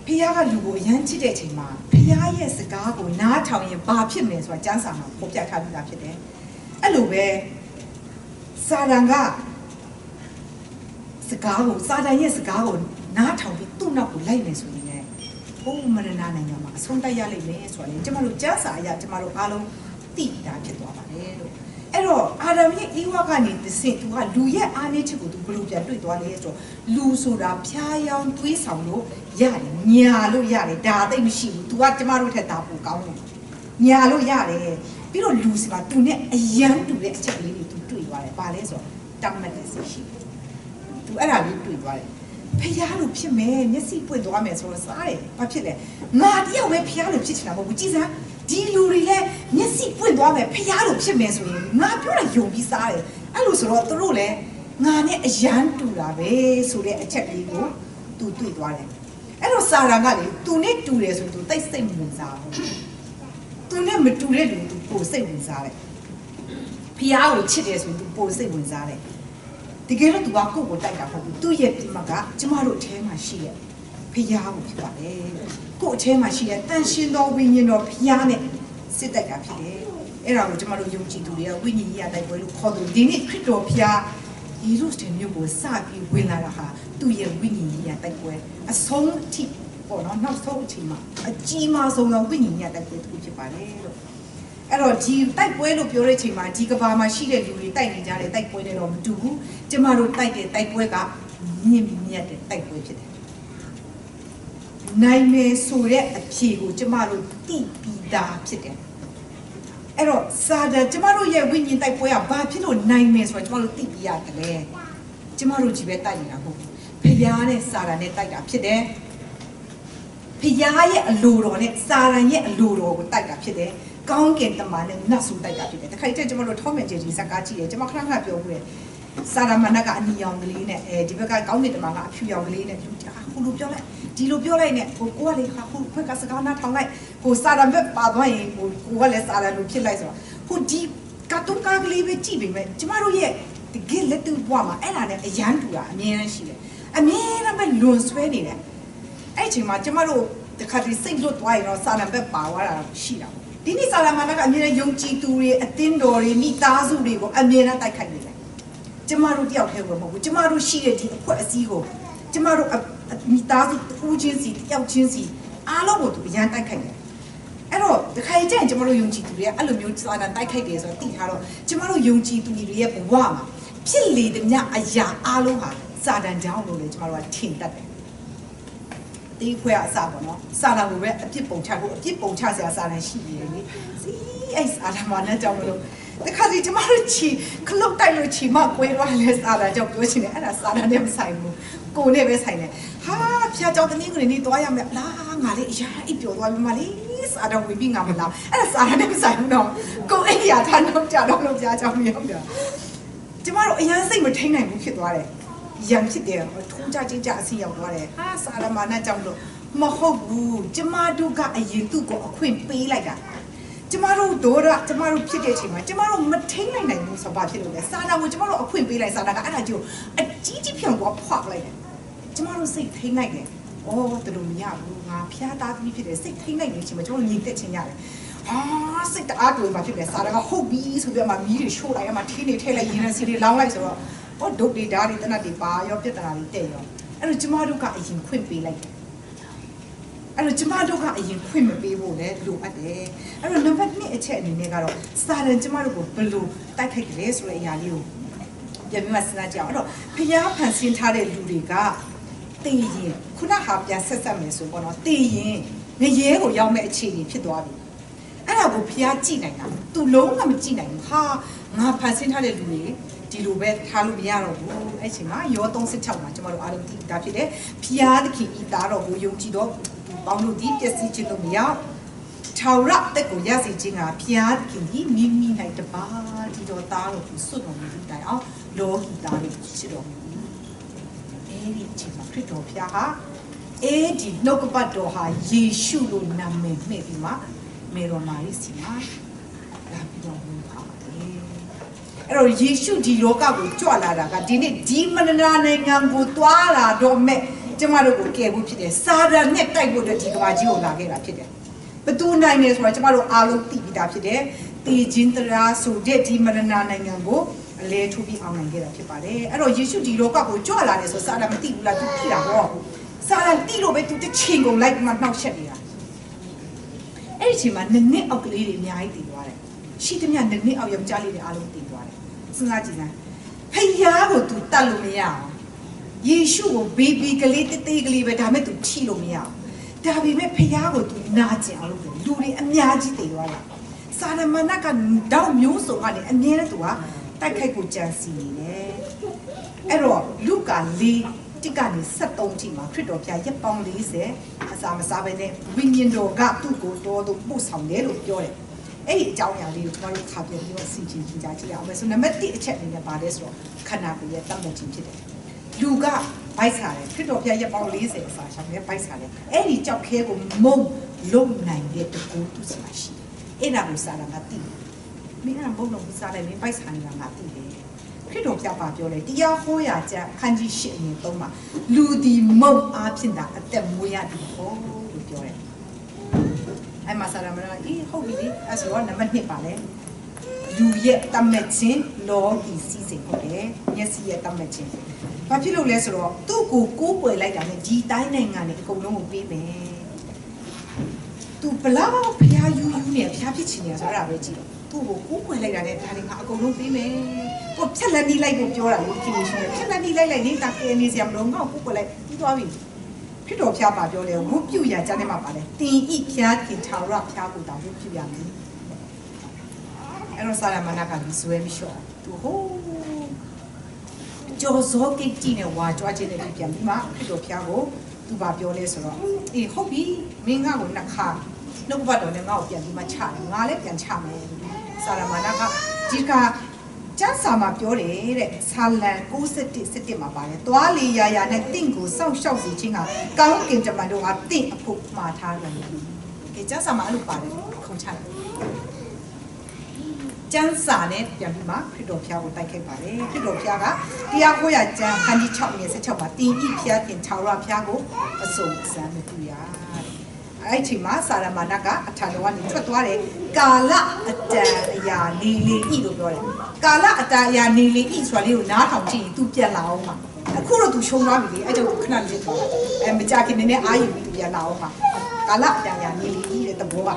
ဖျားကလူကိုအယမ်းချစ်တဲ့အချိန်မှာဖျားရဲ့စကားကိုနားထောင်ရင်ဘာဖြစ်မယ်ဆိုတာကျမ်းစာမှာဖော်ပြထားပြီးသားဖြစ်တယ်အဲ့လိုပဲစာတန်ကစကားကိုစာတန်ရဲ့စကားကိုနားထောင်ပြီးသူ့နောက်ကိုလိုက်မယ်ဆိုရင်လည်းဘုံမရဏနိုင်ငံမှာအဆုံးတိုက်ရလိမ့်မယ်ဆိုတော့လေကျမတို့ကျမ်းစာအရကျမတို့အားလုံးသိတာဖြစ်သွားပါတယ်လို့အဲ့တော့အာဒမ်ရဲ့အေဝါကနေတစ်ဆင့်သူကလူရဲ့အားနည်းချက်ကိုသူဘယ်လိုပြန်တွေ့သွားလဲဆိုတော့လူဆိုတာဖျားယောင်းသွေးဆောင်လို့ရတယ်ညာလို့ရတယ်ဒါသိမရှိဘူး तू ကကျမတို့ထက်ဒါပိုကောင်းတယ်ညာလို့ရတယ်ပြီးတော့လူစီမှာ तू နဲ့အယမ်းတူတဲ့အချက်ကလေးတွေ तू တွေ့သွားတယ်ဘာလဲဆိုတော့တတ်မှတ်တဲ့စိတ်ရှိတယ် तू အဲ့ဒါလေးတွေ့သွားတယ်ဖျားလို့ဖြစ်မယ်မျက်စိပွင့်သွားမယ်ဆိုတော့စားတယ်ဘာဖြစ်လဲငါတယောက်ပဲဖျားလို့ဖြစ်ချင်တာမဟုတ်ဘူးကြည်စမ်းဒီလူတွေလည်းမျက်စိပွင့်သွားမယ်ဖျားလို့ဖြစ်မယ်ဆိုရင်ငါပြောတာယုံပြီးစားတယ်အဲ့လိုဆိုတော့သူတို့လည်းငါနဲ့အယမ်းတူတာပဲဆိုတဲ့အချက်ကလေးကို तू တွေ့သွားတယ်အဲ့တော့စာရန်ကလေ तू နဲ့တူတယ်ဆို तू တိတ်စိတ်ဝင်စားဘူး तू နဲ့မတူတဲ့လူ तू ပိုစိတ်ဝင်စားတယ်ဖျားကိုချစ်တယ်ဆို तू ပိုစိတ်ဝင်စားတယ်ဒီကဲတော့ तू ကကိုယ့်ကိုတိုက်တာမဟုတ်ဘူးသူ့ရဲ့ဒီမှာကကျမတို့အထဲမှာရှိရဲ့ဖျားကိုဖြစ်ပါတယ်ကိုယ့်အထဲမှာရှိတဲ့တန်ရှင်းသောဝိညာဉ်တော်ဖျားနဲ့စစ်တိုက်တာဖြစ်တယ်အဲ့ဒါကိုကျမတို့ယုံကြည်သူတွေကဝိညာဉ်ကြီးရတိုက်ပွဲလို့ခေါ်တယ်ဒီနေ့ခရစ်တော်ဖျား ယေရုရှလင်မြို့ကိုစပြီးဝင်လာတာဟာသူ့ရဲ့ဝိညာဉ်ကြီးရဲ့တိုက်ပွဲအဆုံးအထိပေါ့နော်နောက်ဆုံးအချိန်မှာအကြီးမားဆုံးသောဝိညာဉ်ကြီးရဲ့တိုက်ပွဲတစ်ခုဖြစ်ပါတယ်လို့အဲ့တော့ဒီတိုက်ပွဲလို့ပြောတဲ့အချိန်မှာဒီကဘာမှာရှိတဲ့လူတွေတိုက်နေကြတဲ့တိုက်ပွဲတွေတော့မတူဘူးကျမတို့တိုက်တဲ့တိုက်ပွဲကမြင့်မြတ်တဲ့တိုက်ပွဲဖြစ်တယ်နိုင်မယ်ဆိုတဲ့အဖြေကိုကျမတို့သိပြီးသားဖြစ်တယ်အဲ့တော့စာတန်ကျမတို့ရဲ့ဝိညာဉ်တိုက်ပွဲကဘာဖြစ်လို့နိုင်မယ်ဆိုတော့ကျမတို့သိပြီးရတယ်ကျမတို့ကြီးပဲတိုက်နေတာမဟုတ်ဘူးဖျားနဲ့စာတန်နဲ့တိုက်တာဖြစ်တယ်ဖျားရဲ့အလိုတော်နဲ့စာတန်ရဲ့အလိုတော်ကိုတိုက်တာဖြစ်တယ်ကောင်းကင်တမန်နဲ့နတ်ဆူတိုက်တာဖြစ်တယ်တခါတည်းကျမတို့ထောက်မယ်ကြီးစကားကြည့်တယ်ကျမခဏခဏပြောဘူးလေစာရမဏကအနီရောင်ကလေးနဲ့ဒီဘက်ကကောင်းကင်တမန်ကအဖြူရောင်ကလေးနဲ့လူတာဟိုလိုပြောလိုက်ဒီလိုပြောလိုက်နဲ့ကိုကလေခါဟိုဘက်ကစကားနားထောင်လိုက်ကိုစာရမဘက်ပါသွားရင်ကိုကလည်းစာရလိုဖြစ်လိုက်ဆိုတော့ဟိုဒီကတုံးကားကလေးပဲကြည့်ပေမဲ့ကျမတို့ရဲ့တကယ်လက်တွေ့ဘဝမှာအဲ့ဒါနဲ့အရန်တူတာအမြဲတမ်းရှိတယ်အမြဲတမ်းပဲလွန်ဆွဲနေတယ်အဲ့ချိန်မှာကျမတို့တခါတည်းစိတ်လွတ်သွားရင်တော့စာရမဘက်ပါသွားတာရှိတာဒီနေ့စာရမဏကအမြဲတမ်းယုံကြည်သူတွေအသင်းတော်တွေမိသားစုတွေကိုအမြဲတမ်းတိုက်ခိုက်နေတယ်ကျမတို့တယောက်တည်းကိုမဟုတ်ဘူးကျမတို့ရှိတဲ့ဒီအဖွဲ့အစည်းကိုကျမတို့မိသားစုဦးချင်းစီတယောက်ချင်းစီအားလုံးကိုသူအရန်တိုက်ခိုက်တယ်အဲ့တော့တခါကျရင်ကျမတို့ယုံကြည်သူတွေကအဲ့လိုမျိုးစာတန်တိုက်ခိုက်တယ်ဆိုတော့သိထားတော့ကျမတို့ယုံကြည်သူတွေရဲ့ဘဝမှာဖြစ်လေတဲ့မြအရာအားလုံးဟာစာတန်ကြောင့်လို့လေကျမတို့ကထင်တတ်တယ်ဒီခွဲအစားပေါ့နော်စာတန်ကိုပဲအပြစ်ပုံချဖို့အပြစ်ပုံချစရာစာတန်ရှိနေတယ်လေစီအဲ့စာတန်မှာနဲ့ကြောင့်မလို့တခါစီကျမတို့ချီခလုတ်တိုက်လို့ချီမကွေးသွားလဲစာတန်ကြောင့်ပြောချင်တယ်အဲ့ဒါစာတန်နဲ့မဆိုင်ဘူးကိုနဲ့ပဲဆိုင်တယ်ဟာဖျားကြောင်တနည်းကနေသွားရမယ်လားငါလေးအရာအိပ်ပျော်သွားပြီမလေးစာတန်ဝင်ပြီးငါမလားအဲ့ဒါစာတန်နဲ့မဆိုင်ဘူးတော့ကိုအိပ်ရထားတော့ကြတော့လို့ဖျားကြောင်ရောက်တာကျမတို့အရန်စိတ်မထိန်နိုင်ဘူးဖြစ်သွားတယ်ရံဖြစ်တယ်ထူးကြချင်းကြအစီရောက်သွားတယ်ဟာစာရမဏကြောင့်လို့မဟုတ်ဘူးကျမတို့ကအရင်သူ့ကိုအခွင့်ပေးလိုက်တာကျမတို့ကျမတို့ဖြစ်တဲ့အချိန်မှာကျမတို့မထိန်နိုင်နိုင်ဘူးဆိုဘာဖြစ်လို့လဲစာနာကိုကျမတို့အခွင့်ပေးလိုက်စာနာကအဲ့ဒါကြီးကိုအကြီးကြီးဖြန့်သွားဖွာလိုက်တယ်ကျမတို့စိတ်ထိန်နိုင်တယ်အော်တို့မရဘူးငါဖျားသားပြီးဖြစ်တယ်စိတ်ထိန်နိုင်နေချိန်မှာကျမတို့ညီတက်ချင်းရတယ်ဟာစိတ်တအားတွေမှာဖြစ်တယ်စာနာကဟုတ်ပြီဆိုပြီးမှမီးတွေရှို့လိုက်အမှထင်းနေထည့်လိုက်ရင်းနဲ့စီတွေလောင်းလိုက်ဆိုတော့ဟောဒုတ်တွေဓာတ်တွေတနတ်တွေပါရောပြဿနာတွေတဲ့ရောအဲ့တော့ကျမတို့ကအရင်ခွင့်ပေးလိုက်တယ်အဲ့တော့ကျမတို့ကအရင်ခွင့်မပေးဖို့လည်းလိုအပ်တယ်အဲ့တော့နံပါတ်1အချက်အနေနဲ့ကတော့စာတန်ကျမတို့ကိုဘယ်လိုတိုက်ခိုက်ကြလဲဆိုတဲ့အရာလေးကိုပြန်ပြီးမှစဉ်းစားကြအောင်အဲ့တော့ဖျားဖန်ဆင်းထားတဲ့လူတွေကတည်ရင်ခုနဟာပြန်ဆက်ဆက်မယ်ဆိုပေါ့နော်တည်ရင်ငရဲကိုရောက်မဲ့အခြေအနေဖြစ်သွားပြီအဲ့ဒါကိုဖျားကြည့်နိုင်တာသူလုံးဝမကြည့်နိုင်ဘူးဟာငါဖန်ဆင်းထားတဲ့လူတွေဒီလိုပဲထားလို့မရတော့ဘူးအဲ့ချိန်မှာယော36မှာကျွန်တော်တို့အားလုံးသိတာဖြစ်တယ်ဖျားသခင်ဤသားတော်ကိုယုံကြည်တော့ပေါင်းလို့ဒီပျက်စီးခြင်းတို့မရထာဝရတက်ကိုရစီခြင်းကဖျားသခင်ဒီမိမိ၌တပါးဒီတော်သားတော်ကိုစွတ်တော်မူတဲ့တိုင်အောင်လောကီသားတွေရှိတော်မူအဲ့ဒီချိန်မှာခရစ်တော်ဖျားဟာအဲ့ဒီနှုတ်ကပတ်တော်ဟာယေရှုလို့နာမည်မှဲ့ပြီးမှမေတော်မာရီစီမှာလာပြီးတော့ဝင်ပါတယ်အဲ့တော့ယေရှုဒီလောကကိုကြွလာတာကဒီနေ့ဒီမန္တနာနိုင်ငံကိုသွားလာတော့မဲ့ကျမတို့ကိုကယ်ဖို့ဖြစ်တယ်စာတန်နဲ့တိုက်ဖို့အတွက်ဒီကဘာကြီးကိုလာခဲ့တာဖြစ်တယ်ဘသူနိုင်နေဆိုတော့ကျမတို့အားလုံးသိပြီးသားဖြစ်တယ်တေခြင်းတရားဆိုတဲ့ဒီမန္တနာနိုင်ငံကိုအလဲထိုးပြီးအောင်နိုင်ခဲ့တာဖြစ်ပါတယ်အဲ့တော့ယေရှုဒီလောကကိုကြွလာတယ်ဆိုစာတန်မသိဘူးလားသူသိတာပေါ့စာတန်သိလို့ပဲသူတစ်ချိန်ကုန်လိုက်ပြီးမှနှောက်ယှက်နေတာအဲ့ဒီချိန်မှာနှစ်အောက်ကလေးတွေအများကြီးတည်သွားတယ်ရှိသမျှနှစ်အောက်ယောက်ျားလေးတွေအားလုံးတည်သွားတယ်စဉ်းစားကြည့်စမ်းဖယားကိုသူတတ်လို့မရအောင်ယေရှုကိုဘေဘီကလေးတေးကလေးပဲဒါမဲ့သူချီလို့မရအောင်ဒါပေမဲ့ဖယားကိုသူနာကျင်အောင်လုပ်တယ်လူတွေအများကြီးတည်သွားတယ်စာရမဏကတောက်မျိုးစုံကနေအမြဲတမ်းသူကတိုက်ခိုက်ကိုကြံစီနေတယ်အဲ့တော့လူက4တိကနေ73ထိမှာခရစ်တော်ဖျားရက်ပေါင်း40အစာမစားဘဲနဲ့ဝိညာဉ်တော်ကသူ့ကိုတော်သူပို့ဆောင်တယ်လို့ပြောတယ်အဲ့ဒီအကြောင်းအရာလေးကိုကျွန်တော်တို့ခါပြပြီးတော့စီချင်းကြည့်ကြရအောင်မယ်ဆိုနံပါတ်1အချက်အနေနဲ့ပါတယ်ဆိုတော့ခန္ဓာကိုယ်ရဲ့တတ်မှတ်ခြင်းဖြစ်တယ်လူကဗိုက်စားတယ်ခရစ်တော်ဖျားရက်ပေါင်း40အစာရှောင်တယ်ဗိုက်စားတယ်အဲ့ဒီကြောက်ခဲကိုမုံလုံနိုင်တဲ့တကူသူစမရှိတယ်အဲ့ဒါကိုစားတာငါသိတယ်မင်းကဘုံလုံးစားလိုက်မင်းဗိုက်စားနေတာငါသိတယ်ခရစ်တော်ဖျားပါပြောတယ်တရားဟောရာကျမ်းခန်းကြီး8အငယ်3မှာလူဒီမုံအားဖြင့်သာအသက်မွေးရတယ်ဟောလို့ပြောတယ်အဲ့မှာစာရမဏေအေးဟုတ်ပြီလေအဲ့ဆိုတော့နံပါတ်1ပါလေ လူရဲ့တတ်မှတ်ခြင်းလောကီစီစဉ်ဟုတ်တယ်မျက်စိရဲ့တတ်မှတ်ခြင်းဘာဖြစ်လို့လဲဆိုတော့သူ့ကိုကိုးကွယ်လိုက်တာနဲ့ဒီတိုင်းနိုင်ငံနဲ့အကုန်လုံးကိုပေးမယ်သူဘလောက်ဖျားယူနဲ့ဖျားဖြစ်ချင်နေဆိုတော့ပဲကြည့်တော့သူ့ကိုကိုးကွယ်လိုက်တာနဲ့ဒါတွေကအကုန်လုံးပေးမယ်ကိုဖြက်လက်နီးလိုက်ကိုပြောတာလေခင်ရှင်ဖြက်လက်နီးလိုက်နေတာကဲနေစရာမလိုငါ့ကိုကိုးကွယ်လိုက်ပြီးသွားပြီဖြစ်တော်ဖျားပါပြောလေဝုတ်ပြူရကြတဲ့မှာပါလေတင်ဤဖျားခင်ထာဝရဖျားကိုတောင်ဝုတ်ပြူရမယ်အဲ့တော့စာရမဏကဒီဇွဲမလျှော့သူဟိုးကျော်စောကိတ်ကြီးနဲ့ဝါကြွားခြင်းနဲ့ပြန်ပြီးမှဖြစ်တော်ဖျားကိုသူပါပြောလဲဆိုတော့အေးဟုတ်ပြီမင်းငါ့ကိုနှစ်ခါနှုတ်ဘတ်တော်နဲ့ငါ့ကိုပြန်ပြီးမှချတယ်ငါလည်းပြန်ချမယ်စာရမဏကဒီကကျမ်းစာမှာပြောတယ်တဲ့ဆာလံ61မှာပါတယ်။သွားလေရာရာနဲ့တင့်ကိုစောင့်ရှောက်စီခြင်းကကောင်းကင်တမန်တို့ကတင့်အဖို့မှားထားတယ်။ဒီကျမ်းစာမှာအဲ့လိုပါတယ်ခုံချတယ်။ကျမ်းစာနဲ့ပြန်ပြီးမှခရစ်တော်ဖျားကိုတိုက်ခိုက်ပါတယ်။ခရစ်တော်ဖျားကတရားဟောရကျမ်းခန်းကြီး6နဲ့16မှာတင်ဤဖျားခင်ထာဝရဖျားကိုအစုံစမ်းမတူရ။အဲ့ဒီမှာစာရမဏကအထံတော်ကနေထွက်သွားတယ်ကာလအတန်အရာနေလေဤလို့ပြောတယ်ကာလအတန်အရာနေလေဤဆိုတာလေးကိုနားထောင်ကြည့်ရင် तू ပြန်လာအောင်ပါအခုတော့ तू ရှုံးသွားပြီလေအဲ့ကြောင့်ခဏလေးသွားမကြခင်နည်းနည်းအာယူပြီး ပြန်လာအောင်ပါကာလအတန်အရာနေလေဤတဲ့သဘောပါ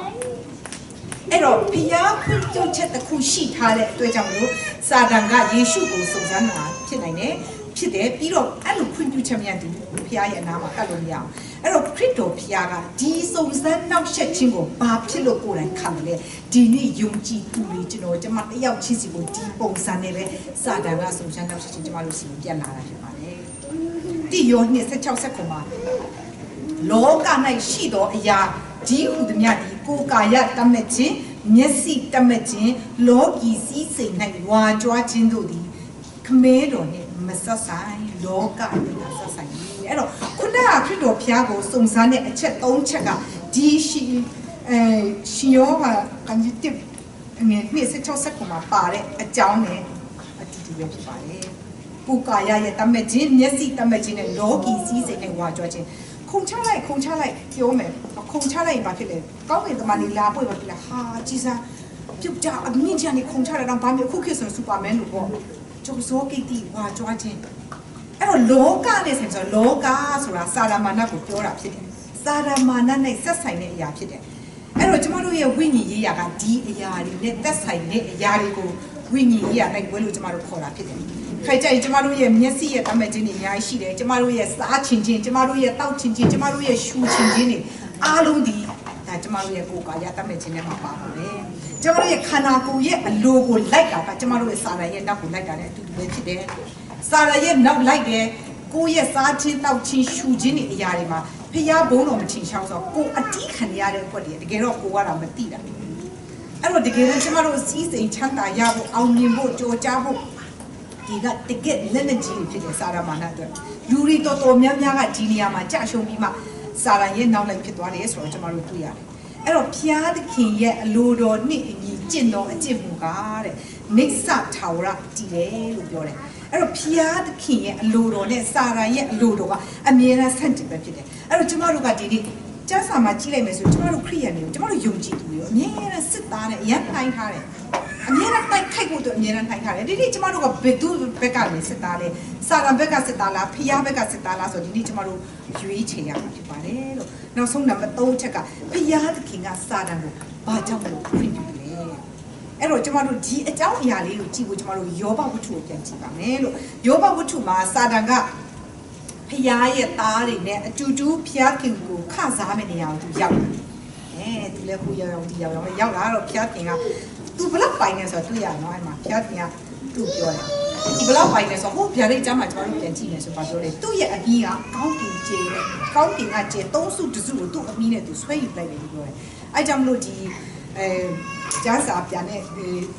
အဲ့တော့ဘုရားခွင့်ပြုချက်တစ်ခုရှိထားတဲ့အတွက်ကြောင့်လို့စာတန်ကယေရှုကိုစုံစမ်းတာဖြစ်နိုင်တယ်ဖြစ်တယ်ပြီးတော့အဲ့လိုခွင့်ပြုချက်မြန်သူဘုရားရဲ့အနာမှာကတ်လို့မရအောင်အဲ့တော့ခရစ်တော်ဘုရားကဒီစုံစမ်းနောက်ဆက်ခြင်းကိုဘာဖြစ်လို့ကိုယ်တိုင်ခံလဲဒီနေ့ယုံကြည်သူတွေကျွန်တော်တယောက်ချင်းစီကိုဒီပုံစံနဲ့ပဲစာတန်ကစုံစမ်းနောက်ဆက်ခြင်းကျွန်တော်တို့စီပြန်လာတာဖြစ်ပါတယ်တိယော26ဆက်မှာလောက၌ရှိသောအရာဒီဟုသမျှဒီကိုယ်ကာယတတ်မဲ့ခြင်းမျက်စိတတ်မဲ့ခြင်းလောကီစည်းစိမ်၌ဝါကြွားခြင်းတို့သည်ခမဲတော်နဲ့မဆက်ဆိုင်လောကနဲ့ဆက်ဆိုင်အဲ့တော့ခုနကခရစ်တော်ဘုရားကိုစုံစမ်းတဲ့အချက်၃ချက်ကဒီရှင်ယောဟာကန်ကြီးတစ်ငယ်26ဆက်မှာပါတဲ့အကြောင်းနဲ့အတူတူပဲဖြစ်ပါတယ်။ကိုယ်ကာယရဲ့တတ်မဲ့ခြင်းမျက်စိတတ်မဲ့ခြင်းနဲ့လောကီစည်းစိမ်နဲ့ဝါကြွားခြင်းခုံချလိုက်ပြောမယ်ခုံချလိုက်ဘာဖြစ်လဲကောင်းကင်တမန်ကြီးလာပွေ့ပါပြီလားဟာကြီးစားပြုတ်ကြအမြင့်ချနေခုံချရတော့ဘာမျိုးခုခေတ်ဆိုစူပါမန်လို့ပေါ့ကျော်စောကိတ်တီဝါကြွားခြင်းအဲ့တော့လောကနဲ့ဆိုတော့လောကဆိုတာစာရမဏကိုပြောတာဖြစ်တယ်စာရမဏနဲ့ဆက်ဆိုင်တဲ့အရာဖြစ်တယ်အဲ့တော့ကျမတို့ရဲ့ဝိညာဉ်ရေးရာကဒီအရာတွေနဲ့သက်ဆိုင်တဲ့အရာတွေကိုဝိညာဉ်ရေးရာတိုက်ပွဲလို့ကျမတို့ခေါ်တာဖြစ်တယ်ခိုင်ကြရင်ကျမတို့ရဲ့မျက်စိရဲ့တတ်မဲ့ခြင်းတွေအများကြီးရှိတယ်ကျမတို့ရဲ့စားချင်ခြင်းကျမတို့ရဲ့တောက်ချင်ခြင်းကျမတို့ရဲ့ရှူချင်ခြင်းတွေအားလုံးဒီဒါကျမတို့ရဲ့ကိုယ်ကာယတတ်မဲ့ခြင်းတွေမှာပါပါတယ်ကျမတို့ရဲ့ခန္ဓာကိုယ်ရဲ့အလိုကိုလိုက်တာကကျမတို့ရဲ့စာရရဲ့နောက်ကိုလိုက်တာနဲ့အတူတူပဲဖြစ်တယ်စာရရဲ့နောက်လိုက်တယ်ကိုယ့်ရဲ့စားခြင်းတောက်ခြင်းရှူခြင်းတွေအရာတွေမှာဖျားဘုံတော်မထင်ရှားဆိုကိုအတိခံရတဲ့အတွက်တကယ်တော့ကိုကတော့မသိတာအဲ့တော့တကယ်တော့ကျမတို့စီးစိမ်ချမ်းသာရဖို့အောင်မြင်ဖို့ကြော်ကြားဖို့ဒီကတကယ်လက်နဲ့ကြီးဖြစ်တဲ့စာရမဏအတွက်လူတွေတော်တော်များများကဒီနေရာမှာကြာရှုံးပြီးမှစာရရဲ့နောက်လိုက်ဖြစ်သွားတယ်ဆိုတော့ကျမတို့တွေ့ရတယ်အဲ့တော့ဖျားသခင်ရဲ့အလိုတော်နှင့်အညီကျင့်တော်အကျင့်မူကားတဲ့နိစ္စထာဝရတည်တယ်လို့ပြောတယ်အဲ့တော့ဖျားသခင်ရဲ့အလိုတော်နဲ့စာရရဲ့အလိုတော်ကအမြဲတမ်းဆန့်ကျင်ပဲဖြစ်တယ်အဲ့တော့ကျမတို့ကဒီနေ့ကျမ်းစာမှာကြည့်လိုက်မယ်ဆိုကျမတို့ခရိယန်တွေကိုကျမတို့ယုံကြည်သူတွေအမြဲတမ်းစစ်သားနဲ့အရန်တိုင်းထားတယ်အမြဲတမ်းတိုက်ခိုက်ဖို့အတွက်အမြဲတမ်းထိုင်ထားတယ်ဒီနေ့ကျမတို့ကဘယ်သူဘက်ကလည်းစစ်သားလဲစာရန်ဘက်ကစစ်သားလားဖျားဘက်ကစစ်သားလားဆိုဒီနေ့ကျမတို့ရွေးချယ်ရမှာဖြစ်ပါတယ်လို့နောက်ဆုံးနံပါတ်3ချက်ကဖျားသခင်ကစာရန်ကိုဘာကြောင့်လို့ခွင့်ပြုလဲအဲ့တော့ကျမတို့ဒီအကြောင်းအရာလေးကိုကြည့်ဖို့ကျမတို့ယောဘဝတ္ထုကိုပြန်ကြည့်ပါမယ်လို့ယောဘဝတ္ထုမှာစာတန်ကဖျားရဲ့သားတွေနဲ့အတူတူဖျားခင်ကိုခစားမယ့်နေရာကိုသူရောက်တယ်သူလည်းဟိုရောက်ဒီရောက်လာတော့ဖျားခင်ကသူဘလောက်ပိုင်နေဆိုတော့တွေ့ရနော်အဲ့မှာဖျားခင်ကသူ့ပြောတယ်ဒီဘလောက်ပိုင်နေဆိုဟိုဗျာဒိတ်ကျမ်းမှာကျမတို့ပြန်ကြည့်နေဆိုပါပြောတယ်သူ့ရဲ့အမီးကကောင်းကင်ကျေတယ်ကောင်းကင်ကကျေ3စု2စုကိုသူ့အမီးနဲ့သူဆွဲယူလိုက်တယ်လို့ပြောတယ်အဲ့ကြောင့်မလို့ဒီကျန်းစာပြန်တဲ့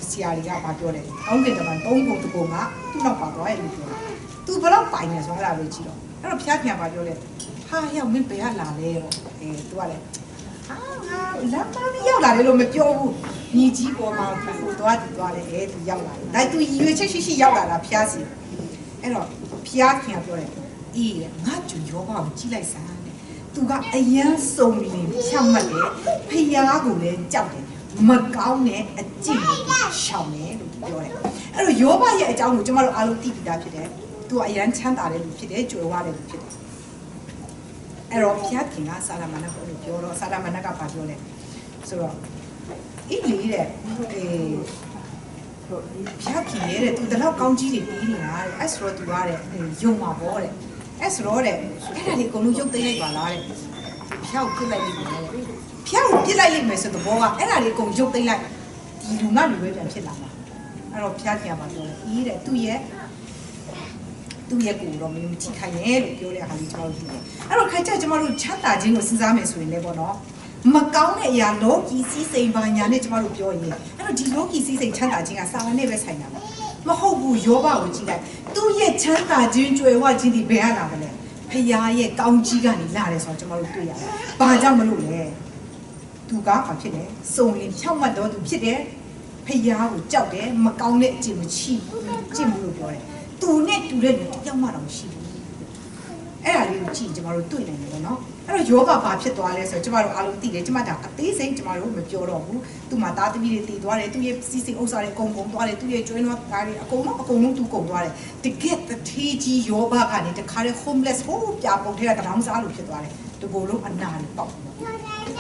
ဆရာတွေကပြောတယ်ကောင်းကင်တမန်3ပုံ1ပုံကသူ့နောက်ပါသွားရဲ့လို့ပြောတယ်သူဘလောက်ပိုင်နေဆိုအဲ့ဒါပဲကြည့်တော့အဲ့တော့ဖျားခင်ကပြောတယ်ဟာရောက်မင်းဘယ်ကလာလဲတော့သူကလည်းလမ်းမရောက်လာတယ်လို့မပြောဘူးညီကြီးပေါ်မှာသူသွားတယ်သူရောက်လာတယ်ဒါသူရွေချက်ရှိရောက်လာတာဖျားစီအဲ့တော့ဖျားခင်ကပြောတယ်အေးငါ့ကျွယောဘကိုကြည့်လိုက်စမ်းတဲ့သူကအယမ်းစုံလင်ဖြောက်မှတ်တယ်ဖျားကိုလည်းကြောက်တယ် မကောင်းတဲ့အကျင့်ကိုရှောင်တယ်လို့ပြောတယ်အဲ့တော့ယောဘရဲ့အကြောင်းကိုကျမတို့အားလုံးသိပြီးသားဖြစ်တယ်သူကအရန်ချမ်းသာတဲ့လူဖြစ်တယ်ကြွယ်ဝတဲ့လူဖြစ်တယ်အဲ့တော့ဘုရားခင်ကစာရမဏေကိုပြောတော့စာရမဏေကဘာပြောလဲဆိုတော့ဣလီတဲ့ဘုရားခင်ရဲ့တဲ့သူတလောက်ကောင်းကြီးတွေပြီးနေတာတဲ့အဲ့ဆိုတော့သူကတဲ့ယုံမှာပေါ့တဲ့အဲ့ဆိုတော့တဲ့အဲ့ဒါလေးအကုန်လုံးရုပ်သိမ်းလိုက်ပါလားတဲ့ဖျောက်ပြစ်လိုက်လိမ့်မယ်တဲ့ဖျောက်ပြစ်လိုက်လိမ့်မယ်ဆိုတော့ဘောကအဲ့ဒါလေးအကုန်ရုပ်သိမ်းလိုက်ဒီလူငါလူပဲပြန်ဖြစ်လာမှာအဲ့တော့ဖျားခင်ကပြောတယ်အေးတဲ့သူ့ရဲ့ကိုတော့မင်းမထိခိုင်နဲ့လို့ပြောတဲ့အခါကြီးကျွန်တော်တို့သိတယ်အဲ့တော့ခိုင်ချက်ကျွန်တော်တို့ချမ်းသာခြင်းကိုစဉ်းစားမယ်ဆိုရင်လည်းပေါ့နော်မကောင်းတဲ့အရာလောကီစည်းစိမ်ပါညာနဲ့ကျွန်တော်တို့ပြောရင်အဲ့တော့ဒီလောကီစည်းစိမ်ချမ်းသာခြင်းကစာလနဲ့ပဲဆိုင်တာပါမဟုတ်ဘူးယောဘကိုကြည့်လိုက်သူ့ရဲ့ချမ်းသာခြင်းကြွယ်ဝခြင်းဒီဘယ်ကလာမလဲဖခင်ရဲ့ကောင်းကြီးကနေလာတယ်ဆိုတော့ကျွန်တော်တို့တွေ့ရတယ်။ဘာကြောင့်မလို့လဲ။သူကဘာဖြစ်လဲ။စုံလင်ဖြောက်မှတ်တော်သူဖြစ်တယ်။ဖခင်ကိုကြောက်တယ်မကောင်းတဲ့အကျင့်မရှိဘူး။ကျင့်ဘူးလို့ပြောတယ်။သူနဲ့တူတဲ့လူတယောက်မှတော့မရှိဘူး။အဲ့ဒါလေးကိုကြည့်ကျွန်တော်တို့တွေ့နိုင်တယ်ပေါ့နော်။အဲ့တော့ယောဘဘာဖြစ်သွားလဲဆိုတော့ကျွန်တော်တို့အားလုံးသိတယ်။ကျွန်မဒါအသေးစိတ်ကျွန်တော်တို့မပြောတော့ဘူး။သူ့မှာသားသမီးတွေတည်သွားတယ်။သူ့ရဲ့စီစဉ်ဥစ္စာတွေအကုန်ကုန်သွားတယ်။သူ့ရဲ့ကျွေးနွားသားတွေအကုန်လုံးသူကုန်သွားတယ်။ တကယ်တထေးကြီးယောဘကနေတခါလေ homeless ဟိုးပြပုံထဲကတောင်စားလို့ဖြစ်သွားတယ်။တကူလုံးအနာတွေပေါက်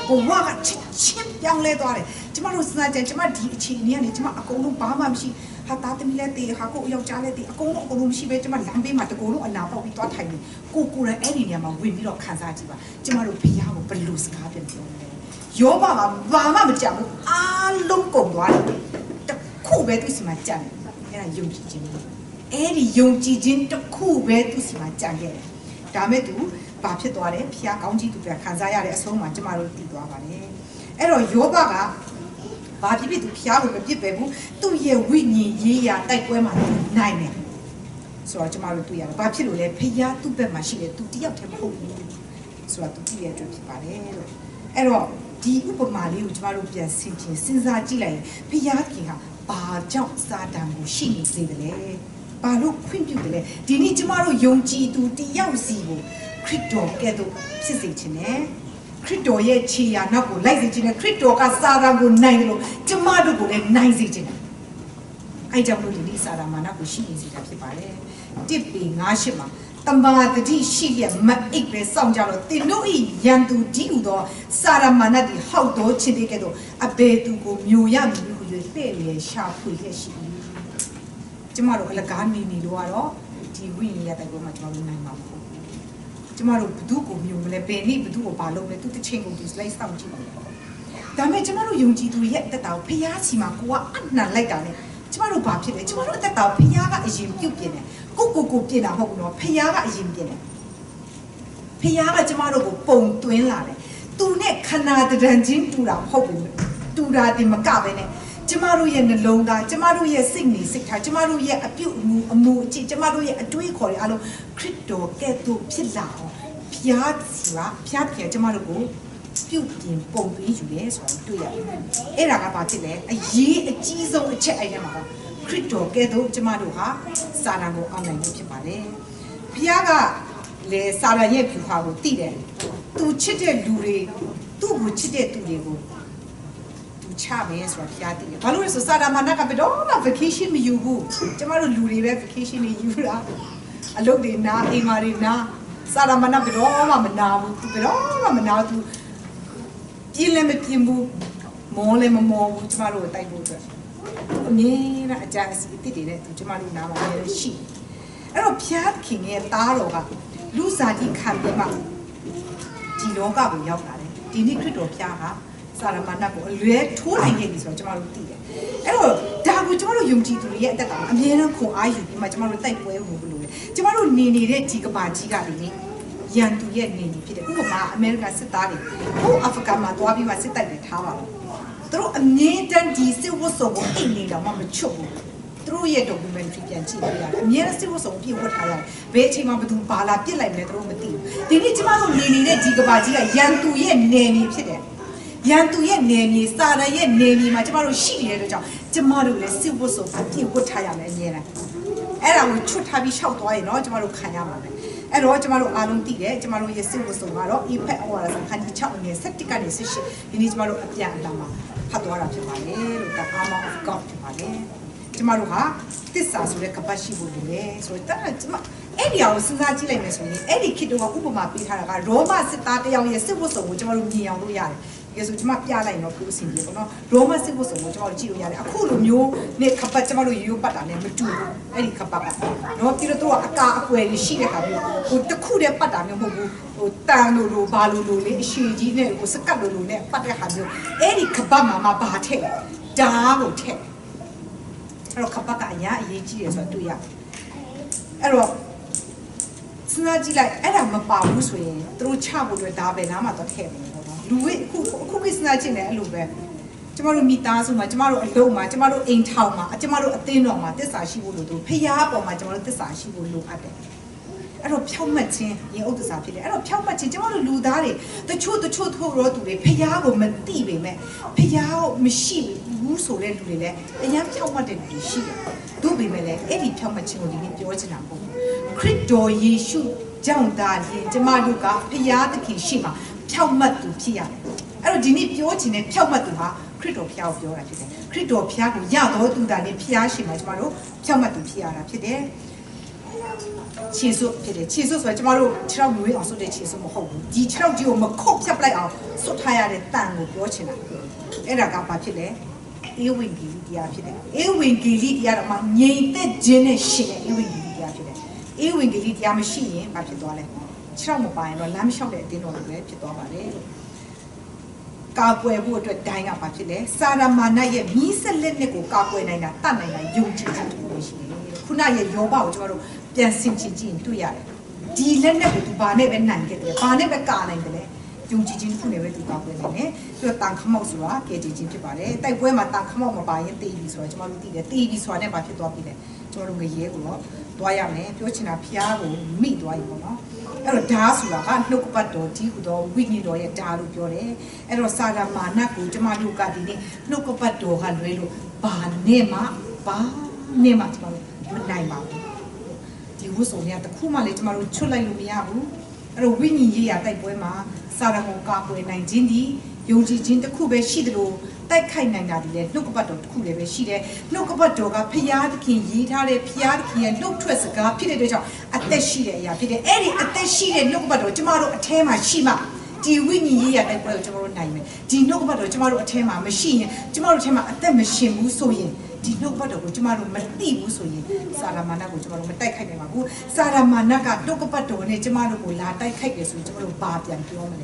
ဘဝကချင်းပြောင်းလဲသွားတယ်ကျမတို့စဉ်းစားကြကျမဒီအခြေအနေကနေကျမအကုန်လုံးဘာမှမရှိဟာသားသမီးလည်းတည်ဟာကိုယောက်ျားလည်းတည်အကုန်လုံးမရှိပဲကျမလမ်းဘေးမှာတကူလုံးအနာပေါက်ပြီးသွားထိုင်နေကိုယ်လည်းအဲ့ဒီနေရာမှာဝင်ပြီးတော့ခံစားကြည့်ပါကျမတို့ဘုရားကိုဘယ်လိုစကားပြန်ပြောလဲယောဘကဘာမှမကြောက်ဘူးအားလုံးကုန်သွားတယ်တခုပဲသူစီမှာကြံတယ်အဲ့ဒါယုံကြည်ခြင်းအဲ့ဒီယုံကြည်ခြင်းတခုပဲသူစီမှာကြံခဲ့တယ်ဒါမဲ့သူဘာဖြစ်သွားတယ်ဖျားကောင်းကြီးသူကခံစားရတဲ့အဆုံးမှာကျမတို့တည်သွားပါတယ်အဲ့တော့ယောဘကဘာဖြစ်ဖြစ်သူဖျားကိုမပြစ်ပဲဘူးသူ့ရဲ့ဝိညာဉ်ရေးရာတိုက်ပွဲမှာနိုင်တယ်ဆိုတော့ကျမတို့တွေ့ရတယ်ဘာဖြစ်လို့လဲဖျားသူ့ဘက်မှာရှိတယ်သူတယောက်တည်းမဟုတ်ဘူးဆိုတော့သူကြည့်ရတဲ့ဖြစ်ပါတယ်လို့အဲ့တော့ဒီဥပမာလေးကိုကျမတို့ပြန်စဉ်းစားကြည့်လိုက်ရင်ဖျားခင်ကဘာကြောင့်စာတန်ကိုရှိနေစေတယ်လဲဘာလို့ခွင့်ပြုတယ်လဲဒီနေ့ကျမတို့ယုံကြည်သူတယောက်စီကိုခရစ်တော်ကဲ့သို့ဖြစ်စေခြင်းနဲ့ခရစ်တော်ရဲ့ခြေရာနောက်ကိုလိုက်စေခြင်းနဲ့ခရစ်တော်ကစာတန်ကိုနိုင်တယ်လို့ကျမတို့ကိုလည်းနိုင်စေခြင်းနဲ့အဲကြောင့်လို့ဒီနေ့စာတန်မာနကိုရှိနေစေတာဖြစ်ပါတယ်တစ်ပေ98မှာတမ္မာတတိရှိရမအိပ်ပဲစောင့်ကြလို့သင်တို့ဤရန်သူဒီဟုသောစာရမာနတိဟောက်တော်ခြင်းတွေကဲ့သို့အဘယ်သူကိုမျိုးရမည်ဟု၍တဲ့လေရှာဖွေရရှိ၏ကျမတို့အလကားနေလို့ကတော့ဒီဝိညာဉ်ရဲ့တိုက်ပွဲမှာကျမတို့နိုင်မှာမဟုတ်ဘူးကျမတို့ဘသူကိုမျိုးမလဲဘယ်နည်းဘသူကိုဘာလုပ်လဲသူတစ်ချိန်ကုန်သူလိုက်စောင့်ကြည့်ပါဒါပေမဲ့ကျမတို့ယုံကြည်သူရဲ့အသက်တာကိုဖျားချီမှာကိုကအနှံလိုက်တာနဲ့ကျမတို့ဘာဖြစ်လဲကျမတို့အသက်တာကိုဖျားကအရင်ပြုတ်ပြင်းတယ်ကိုပြင်တာဟုတ်ဘူးနော်ဖျားကအရင်ပြင်တယ်ဖျားကကျမတို့ကိုပုံသွင်းလာတယ်သူနဲ့ခန္ဓာတရံချင်းတူတာမဟုတ်ဘူးတူတာတင်မကပဲနဲ့ကျမတို့ရဲ့နှလုံးသားကျမတို့ရဲ့စိတ်နေစိတ်ထားကျမတို့ရဲ့အပြုအမူအကျင့်ကျမတို့ရဲ့အတွေးခေါ်တွေအားလုံးခရစ်တော်ကဲ့သို့ဖြစ်လာအောင်ဖျားပြန်ကျမတို့ကိုပြုတ်ပြင်ပုံပေးယူရဲဆိုတာတွေ့ရတယ်အဲ့ဒါကဘာဖြစ်လဲအရေးအကြီးဆုံးအချက်အဲ့ဒါမှာကခရစ်တော်ကဲ့သို့ကျမတို့ဟာစာတန်ကိုအောင်နိုင်လို့ဖြစ်ပါတယ်ဖျားကလေစာတန်ရဲ့ဖြူခါကိုသိတယ်သူချစ်တဲ့လူတွေသူ့ကိုချစ်တဲ့သူတွေကိုချမယ်ဆိုတာဖျားသိတယ်ဘာလို့လဲဆိုစာတန်မာနကဘယ်တော့မှ vacation မယူဘူးကျမတို့လူတွေပဲ vacation တွေယူတာအလုပ်တွေနားအိမ်မာတွေနားစာတန်မာနဘယ်တော့မှမနာဘူးသူဘယ်တော့မှမနာဘူးပြင်းလည်းမပြင်းဘူးမောလည်းမမောဘူးကျမတို့တိုက်ဖို့အတွက်အမြဲတမ်းအကြံအစီအစ်တွေနဲ့ကျမတို့နားမှာလည်းရှိအဲ့တော့ဖျားခင်ရဲ့သားတော်ကလူစားကြီးခံပြီးမှဒီလောကကိုရောက်လာတယ်ဒီနေ့ခရစ်တော်ဖျားကစာရမဏတ်ကိုအလွဲထိုးနိုင်ခဲ့ပြီဆိုတော့ကျမတို့သိတယ်အဲ့တော့ဒါကိုကျမတို့ယုံကြည်သူတွေရဲ့အသက်တာအမြဲတမ်းခွန်အားယူပြီးမှကျမတို့တိုက်ပွဲဝင်လို့လေကျမတို့နေနေတဲ့ဒီကဘာကြီးကလေရန်သူရဲ့နေနေဖြစ်တယ်ဥပမာအမေရိကန်စစ်သားတွေဟိုအာဖဂန်မှာသွားပြီးမှစစ်တိုက်တွေထားပါတော့သူတို့အမြဲတမ်းဒီစစ်ဝတ်စုံကိုအိတ်နေတော့မှမချွတ်ဘူးသူတို့ရဲ့ documentary ပြန်ကြည့်လို့ရတယ်အမြဲတမ်းစစ်ဝတ်စုံပြည့်ဝတ်ထားရတယ်ဘယ်အချိန်မှဘယ်သူဘာလာပြစ်လိုက်မလဲသူတို့မသိဘူးဒီနေ့ကျမတို့နေနေတဲ့ဒီကဘာကြီးကရန်သူရဲ့နေနေဖြစ်တယ်ရန်သူရဲ့နေမြေစာရရဲ့နေမြေမှာကျမတို့ရှိနေတဲ့အတွက်ကြောင့်ကျမတို့လည်းစစ်ဝတ်စုံပြည့်ဝတ်ထားရမယ်အမြဲတမ်းအဲ့ဒါကိုချွတ်ထားပြီးရှောက်သွားရင်တော့ကျမတို့ခံရမှာပဲအဲ့တော့ကျမတို့အားလုံးသိတယ်ကျမတို့ရဲ့စစ်ဝတ်စုံကတော့ effect ဟောရတာခန်းကြီး6အနေနဲ့7ကနေ18ဒီနေ့ကျမတို့အပြန်အလှန်မှာ ဖတ်သွားတာဖြစ်ပါတယ်လို့ဒါ armor of God ဖြစ်ပါတယ်ကျမတို့ဟာသစ္စာဆိုတဲ့ကပတ်ရှိဖို့လိုတယ်ဆိုတော့ကျမအဲ့ဒီအကိုစဉ်းစားကြည့်လိုက်မယ်ဆိုရင်အဲ့ဒီခေတ်တုန်းကဥပမာပေးထားတာကရောမစစ်သားတယောက်ရဲ့စစ်ဝတ်စုံကိုကျမတို့မြင်အောင်လို့ရတယ်။ဒါဆိုကျမပြလိုက်တော့ပြောစင်ပြီပေါ့နော်။ရောမစစ်ဝတ်စုံကိုကျမတို့ကြည့်လို့ရတယ်။အခုလိုမျိုးနဲ့ခပတ်ကျမတို့ရိုးပတ်တာနဲ့မတူဘူး။အဲ့ဒီခပတ်ကနော်ပြီးတော့သူကအကာအကွယ်ရှိတဲ့ခါမျိုးဟိုတစ်ခုတည်းပတ်တာမျိုးမဟုတ်ဘူး။ဟိုတန်လိုဘာလိုလေအရှိကြီးနဲ့ဟိုစကတ်လိုနဲ့ပတ်တဲ့ခါမျိုးအဲ့ဒီခပတ်မှာဘာထည့်ဓာတ်ကိုထည့်အဲ့တော့ခပတ်ကအရာအရေးကြီးတယ်ဆိုတော့တွေ့ရအဲ့တော့စဉ်းစားကြည့်လိုက်အဲ့ဒါမပါဘူးဆိုရင်သူတို့ချဖို့အတွက်ဒါပဲနားမှာတော့ထည့်မယ်ပေါ့နော်လူဝိအခုကိစ္စနာချင်းလည်းအဲ့လိုပဲကျမတို့မိသားစုမှာကျမတို့အလုံးမှာကျမတို့အိမ်ထောင်မှာကျမတို့အသင်းတော်မှာတစ္ဆာရှိဖို့လိုသူဖျားပေါ်မှာကျမတို့တစ္ဆာရှိဖို့လိုအပ်တယ်အဲ့တော့ဖြောက်မှတ်ခြင်းရင်ဥဒ္ဒစာဖြစ်တယ်အဲ့တော့ဖြောက်မှတ်ခြင်းကျမတို့လူသားတွေတချို့ထို့ရောသူတွေဖျားကိုမသိပေမဲ့ဖျားကိုမရှိဘူးဆိုတဲ့လူတွေလည်းအရင်ဖြောက်မှတ်တဲ့လူတွေရှိတယ်တို့ပေမဲ့လည်းအဲ့ဒီဖြောက်မှတ်ခြင်းကိုဒီနေ့ပြောချင်တာပေါ့ခရစ်တော်ယေရှုကြောင့်သာလျှင်ကျမတို့ကဖျားသခင်ရှိမှဖြောက်မှတ်သူဖြစ်ရတယ်အဲ့တော့ဒီနေ့ပြောချင်တဲ့ဖြောက်မှတ်သူဟာခရစ်တော်ဖျားကိုပြောတာဖြစ်တယ်ခရစ်တော်ဖျားကိုရတော်သူသာလျှင်ဖျားရှိမှကျမတို့ဖြောက်မှတ်သူဖြစ်ရတာဖြစ်တယ်ခြေစွပ်ဖြစ်တယ်ခြေစွပ်ဆိုတော့ကျမတို့ခြေထောက်မျိုးအောင်စွပ်တဲ့ခြေစွပ်မဟုတ်ဘူးဒီခြေထောက်ကြီးကိုမခုတ်ဖြတ်ပလိုက်အောင်စွပ်ထားရတဲ့တန်ကိုပြောချင်တာအဲ့ဒါကဘာဖြစ်လဲဧဝံဂေလိတရားဖြစ်တယ်ဧဝံဂေလိတရားတော့မှငြိမ်သက်ခြင်းနဲ့ရှင်တဲ့ဧဝံဂေလိတရားဖြစ်တယ်ဧဝံဂေလိတရားမရှိရင်ဘာဖြစ်သွားလဲခြေထောက်မပါရင်တော့လမ်းမလျှောက်တဲ့အတင်းတော်တွေပဲဖြစ်သွားပါတယ်လို့ကာကွယ်ဖို့အတွက်ဒိုင်းကဘာဖြစ်လဲစာရမာနရဲ့မိဆက်လက်နဲ့ကိုကာကွယ်နိုင်တာတတ်နိုင်တာယုံကြည်ခြင်းတူလို့ရှိတယ်ခုနရဲ့ယောဘကိုကျမတို့ပြန်ဆင်ခြင်ကြည့်ရင်တွေ့ရတယ်ဒီလက်နဲ့ကိုသူဘာနဲ့ပဲနိုင်ခဲ့တယ်ဘာနဲ့ပဲကာနိုင်တယ်လဲယုံကြည်ခြင်းတစ်ခုနဲ့ပဲသူကာကွယ်နိုင်တယ်ပြီးတော့တန်ခမောက်ဆိုတာကဲကြည်ခြင်းဖြစ်ပါတယ်တိုက်ပွဲမှာတန်ခမောက်မပါရင်တေးပြီဆိုတာကျမတို့သိတယ်တေးပြီဆိုတာနဲ့ဘာဖြစ်သွားပြီလဲကျမတို့ငရဲကိုတော့သွားရမယ်ပြောချင်တာဖျားကိုမိသွားရင်ပေါ့နော်အဲ့တော့ဓာဆိုတာကနှုတ်ကပတ်တော်ဒီဟူသောဝိညာဉ်တော်ရဲ့ဓာလို့ပြောတယ်အဲ့တော့စာရမာနကိုကျမတို့ကဒီနေ့နှုတ်ကပတ်တော်ကလွဲလို့ဘာနဲ့မှကျမတို့မနိုင်ပါဘူးဒီဝတ်စုံတွေကတခုမှလည်းကျမတို့ချွတ်လိုက်လို့မရဘူးအဲ့တော့ဝိညာဉ်ရေးရတိုက်ပွဲမှာစာရကိုကာကွယ်နိုင်ခြင်းဒီယုံကြည်ခြင်းတစ်ခုပဲရှိတယ်လို့တိုက်ခိုက်နိုင်တာဒီလေနှုတ်ကပတ်တော်တစ်ခုလည်းပဲရှိတယ်နှုတ်ကပတ်တော်ကဖျားသခင်ရေးထားတဲ့ဖျားသခင်ရဲ့နှုတ်ထွက်စကားဖြစ်တဲ့အတွက်ကြောင့်အသက်ရှိတဲ့အရာဖြစ်တယ်အဲ့ဒီအသက်ရှိတဲ့နှုတ်ကပတ်တော်ကျမတို့အထဲမှာရှိမှဒီဝိညာဉ်ရေးရတိုက်ပွဲကိုကျမတို့နိုင်မယ်ဒီနှုတ်ကပတ်တော်ကျမတို့အထဲမှာမရှိရင်ကျမတို့အထဲမှာအသက်မရှင်ဘူးဆိုရင်ဒီနှုတ်ပတ်တော်ကိုကျမတို့မသိဘူးဆိုရင်စာရမာနကိုကျမတို့မတိုက်ခိုက်နိုင်ပါဘူးစာရမာနကနှုတ်ကပတ်တော်နဲ့ကျမတို့ကိုလာတိုက်ခိုက်တယ်ဆိုရင်ကျမတို့ဘာပြန်ပြောမလ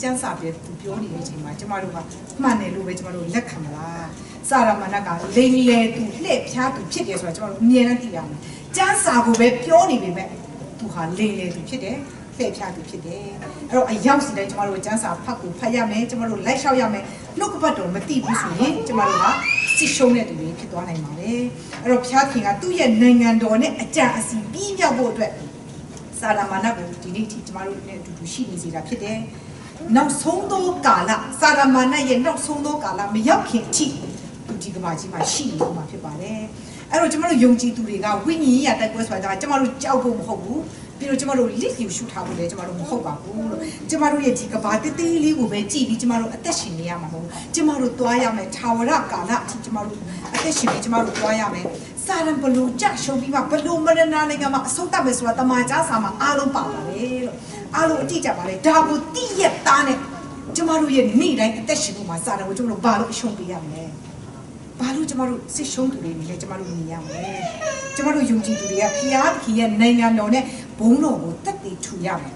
ဲကျမ်းစာပြေသူပြောနေတဲ့အချိန်မှာကျမတို့ကမှန်တယ်လို့ပဲကျမတို့လက်ခံမလားစာရမာနကလိမ်လေသူလှည့်ဖျားသူဖြစ်တယ်ဆိုတာကျမတို့အမြဲတမ်းသိရမယ်ကျမ်းစာကိုပဲပြောနေပေမဲ့သူဟာလိမ်လေသူဖြစ်တယ်လှည့်ဖျားသူဖြစ်တယ်အဲ့တော့အရောက်စီတိုင်းကျမတို့ကျမ်းစာဖတ်ရမယ်ကျမတို့လိုက်လျှောက်ရမယ်နှုတ်ကပတ်တော်မသိဘူးဆိုရင်ကျမတို့ကစစ်ရှုံးတဲ့သူတွေဖြစ်သွားနိုင်ပါတယ်အဲ့တော့ဖျားခင်ကသူ့ရဲ့နိုင်ငံတော်နဲ့အကြံအစီပြီးမြောက်ဖို့အတွက်စာရမာနကိုဒီနေ့ထိကျမတို့နဲ့အတူတူရှိနေစေတာဖြစ်တယ်နောက်ဆုံးသောကာလစာရမာနရဲ့နောက်ဆုံးသောကာလမရောက်ခင်အထိဒီကမ္ဘာကြီးမှာရှိနေမှာဖြစ်ပါတယ်အဲ့တော့ကျမတို့ယုံကြည်သူတွေကဝိညာဉ်ရေးရတိုက်ပွဲဆိုတာကျမတို့ကြောက်ဖို့မဟုတ်ဘူးပြီးတော့ကျမတို့လစ်ယူရှုထားဖို့လည်းကျမတို့မဟုတ်ပါဘူးလို့ကျမတို့ရဲ့ဒီကဘာတေးသေးလေးကိုပဲကြည့်ပြီးကျမတို့အသက်ရှင်နေရမှာမဟုတ်ဘူးကျမတို့သွားရမယ်ထာဝရကာလအထိကျမတို့အသက်ရှင်ပြီးကျမတို့သွားရမယ်စာရန်ဘလူကြရှုံပြီးမှဘလူမရဏနိုင်ငံမှာအဆုံးသတ်မယ်ဆိုတာတမန်ကျမ်းစာမှာအားလုံးပါပါတယ်လို့အားလုံးအတိအကျပါလေဒါကိုတိရသားနဲ့ကျမတို့ရဲ့နေ့တိုင်းအသက်ရှင်ဖို့မှာစာရန်ကိုကျမတို့ဘာလို့အရှုံးပေးရမလဲဘာလို့ကျမတို့စစ်ရှုံးသူတွေနေလဲကျမတို့မြင်ရမယ်ကျမတို့ယုံကြည်သူတွေကဖျားသခင်ရဲ့နိုင်ငံတော်နဲ့ဘုန်းတော်ကိုတက်တည်ထူရမယ်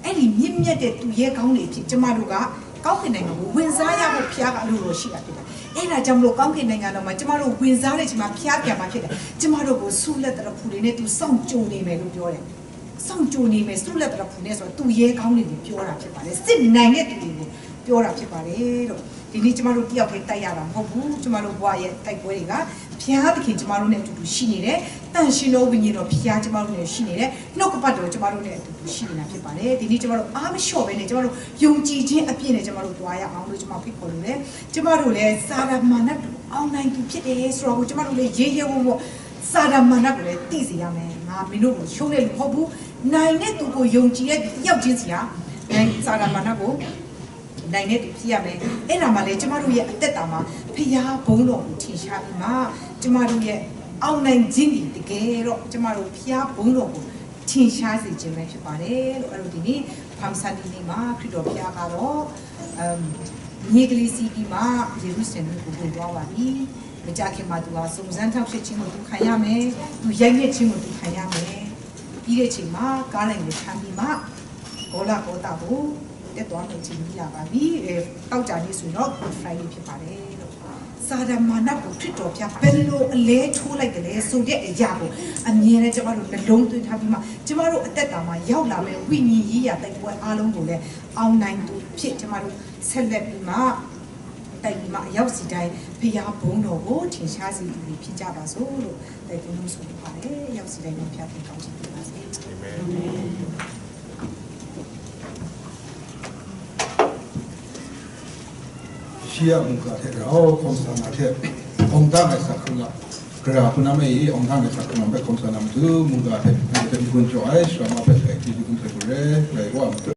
အဲ့ဒီမြင့်မြတ်တဲ့သူရဲ့ကောင်းတွေဖြစ်ကျမတို့ကကောင်းကင်နိုင်ငံကိုဝင်စားရဖို့ဖျားကအလိုလိုရှိတာဖြစ်တယ်အဲ့ဒါကြောင့်မလို့ကောင်းကင်နိုင်ငံတော်မှာကျမတို့ဝင်စားတဲ့အချိန်မှာဖျားပြန်มาဖြစ်တယ်ကျမတို့ကိုဆုလက်တရဖူတွေနဲ့သူစောင့်ကြိုနေမယ်လို့ပြောတယ်စောင့်ကြိုနေမယ်ဆုလက်တရဖူနဲ့ဆိုတော့သူရဲ့ကောင်းတွေကိုပြောတာဖြစ်ပါတယ်စစ်နိုင်တဲ့သူတွေကိုပြောတာဖြစ်ပါတယ်လို့ဒီနေ့ကျမတို့တယောက်တည်းတိုက်ရတာမဟုတ်ဘူးကျမတို့ဘဝရဲ့တိုက်ပွဲတွေကဖျားသခင်ကျမတို့နဲ့အတူတူရှိနေတယ်တန်ရှင်တော်ဝိညာဉ်တော်ဖျားကျမတို့နဲ့ရှိနေတယ်နှုတ်ကပတ်တော်ကျမတို့နဲ့အတူတူရှိနေတာဖြစ်ပါတယ်ဒီနေ့ကျမတို့အားမလျှော့ပဲနဲ့ကျမတို့ယုံကြည်ခြင်းအပြည့်နဲ့ကျမတို့တွားရအောင်လို့ကျမဖိတ်ခေါ်လို့လေကျမတို့လည်းစာရမာနတူအောင်နိုင်သူဖြစ်တယ်ဆိုတော့ကျမတို့လည်းရေးရဲဝုံစာရမာနကိုလည်းသိစေရမယ်ငါမင်းတို့ကိုရှုံးတယ်လို့မဟုတ်ဘူးနိုင်တဲ့သူကိုယုံကြည်တဲ့ရောက်ချင်းစီဟာစာရမာနကို နိုင်တဲ့သူဖြစ်ရမယ်အဲ့ဒါမှလည်းကျမတို့ရဲ့အသက်တာမှာဖျားဘုံတော်ကိုထင်ရှားပြီးမှကျမတို့ရဲ့အောင်နိုင်ခြင်းဒီတကယ်တော့ကျမတို့ဖျားဘုံတော်ကိုထင်ရှားစေခြင်းပဲဖြစ်ပါတယ်လို့အဲ့လိုဒီနေ့ဖမ်ဆန်ဒီနေ့မှာခရစ်တော်ဖျားကတော့မြေကလေးစီးပြီးမှယေရုရှလင်ကိုဝင်သွားပါပြီမကြခင်မှာသူကစုံစမ်းထောက်ဖြစ်ခြင်းကိုသူခံရမယ်သူရိုက်နှက်ခြင်းကိုသူခံရမယ်ပြီးတဲ့ချိန်မှာကားလိုက်ကိုခံပြီးမှဘောလာဘောတာကိုတက်သွားနေခြင်းရပါပြီတောက်ကြနေဆိုတော့ Friday ဖြစ်ပါတယ်လို့စာဒမာနကိုခရစ်တော်ဖျားဘယ်လိုအလဲထိုးလိုက်တယ်လဲဆိုတဲ့အရာကိုအမြင်နဲ့ကျမတို့နှလုံးသွင်းထားပြီးမှကျမတို့အသက်တာမှာရောက်လာမယ့်ဝိညာဉ်ရေးရာတိုက်ပွဲအားလုံးကိုလည်းအောင်နိုင်သူဖြစ်ကျမတို့ဆက်လက်ပြီးမှတိုက်ပြီးမှအရောက်စီတိုင်းဖျားဘုံတော်ကိုထင်ရှားစေသူတွေဖြစ်ကြပါစို့လို့တိုက်တွန်းလို့ဆိုပါတယ်ရောက်စီတိုင်းမှာဖျားပြန်ကောင်းချီးပေးပါစေအာမင်시야 문가테라 콘스타나테 엉담의 사크나 그래 아프나메 이 엉담의 사크나 배 콘스타나메 그 문가테 근데 이건 좋아해 시라마 배 액티브 근데 그래 그래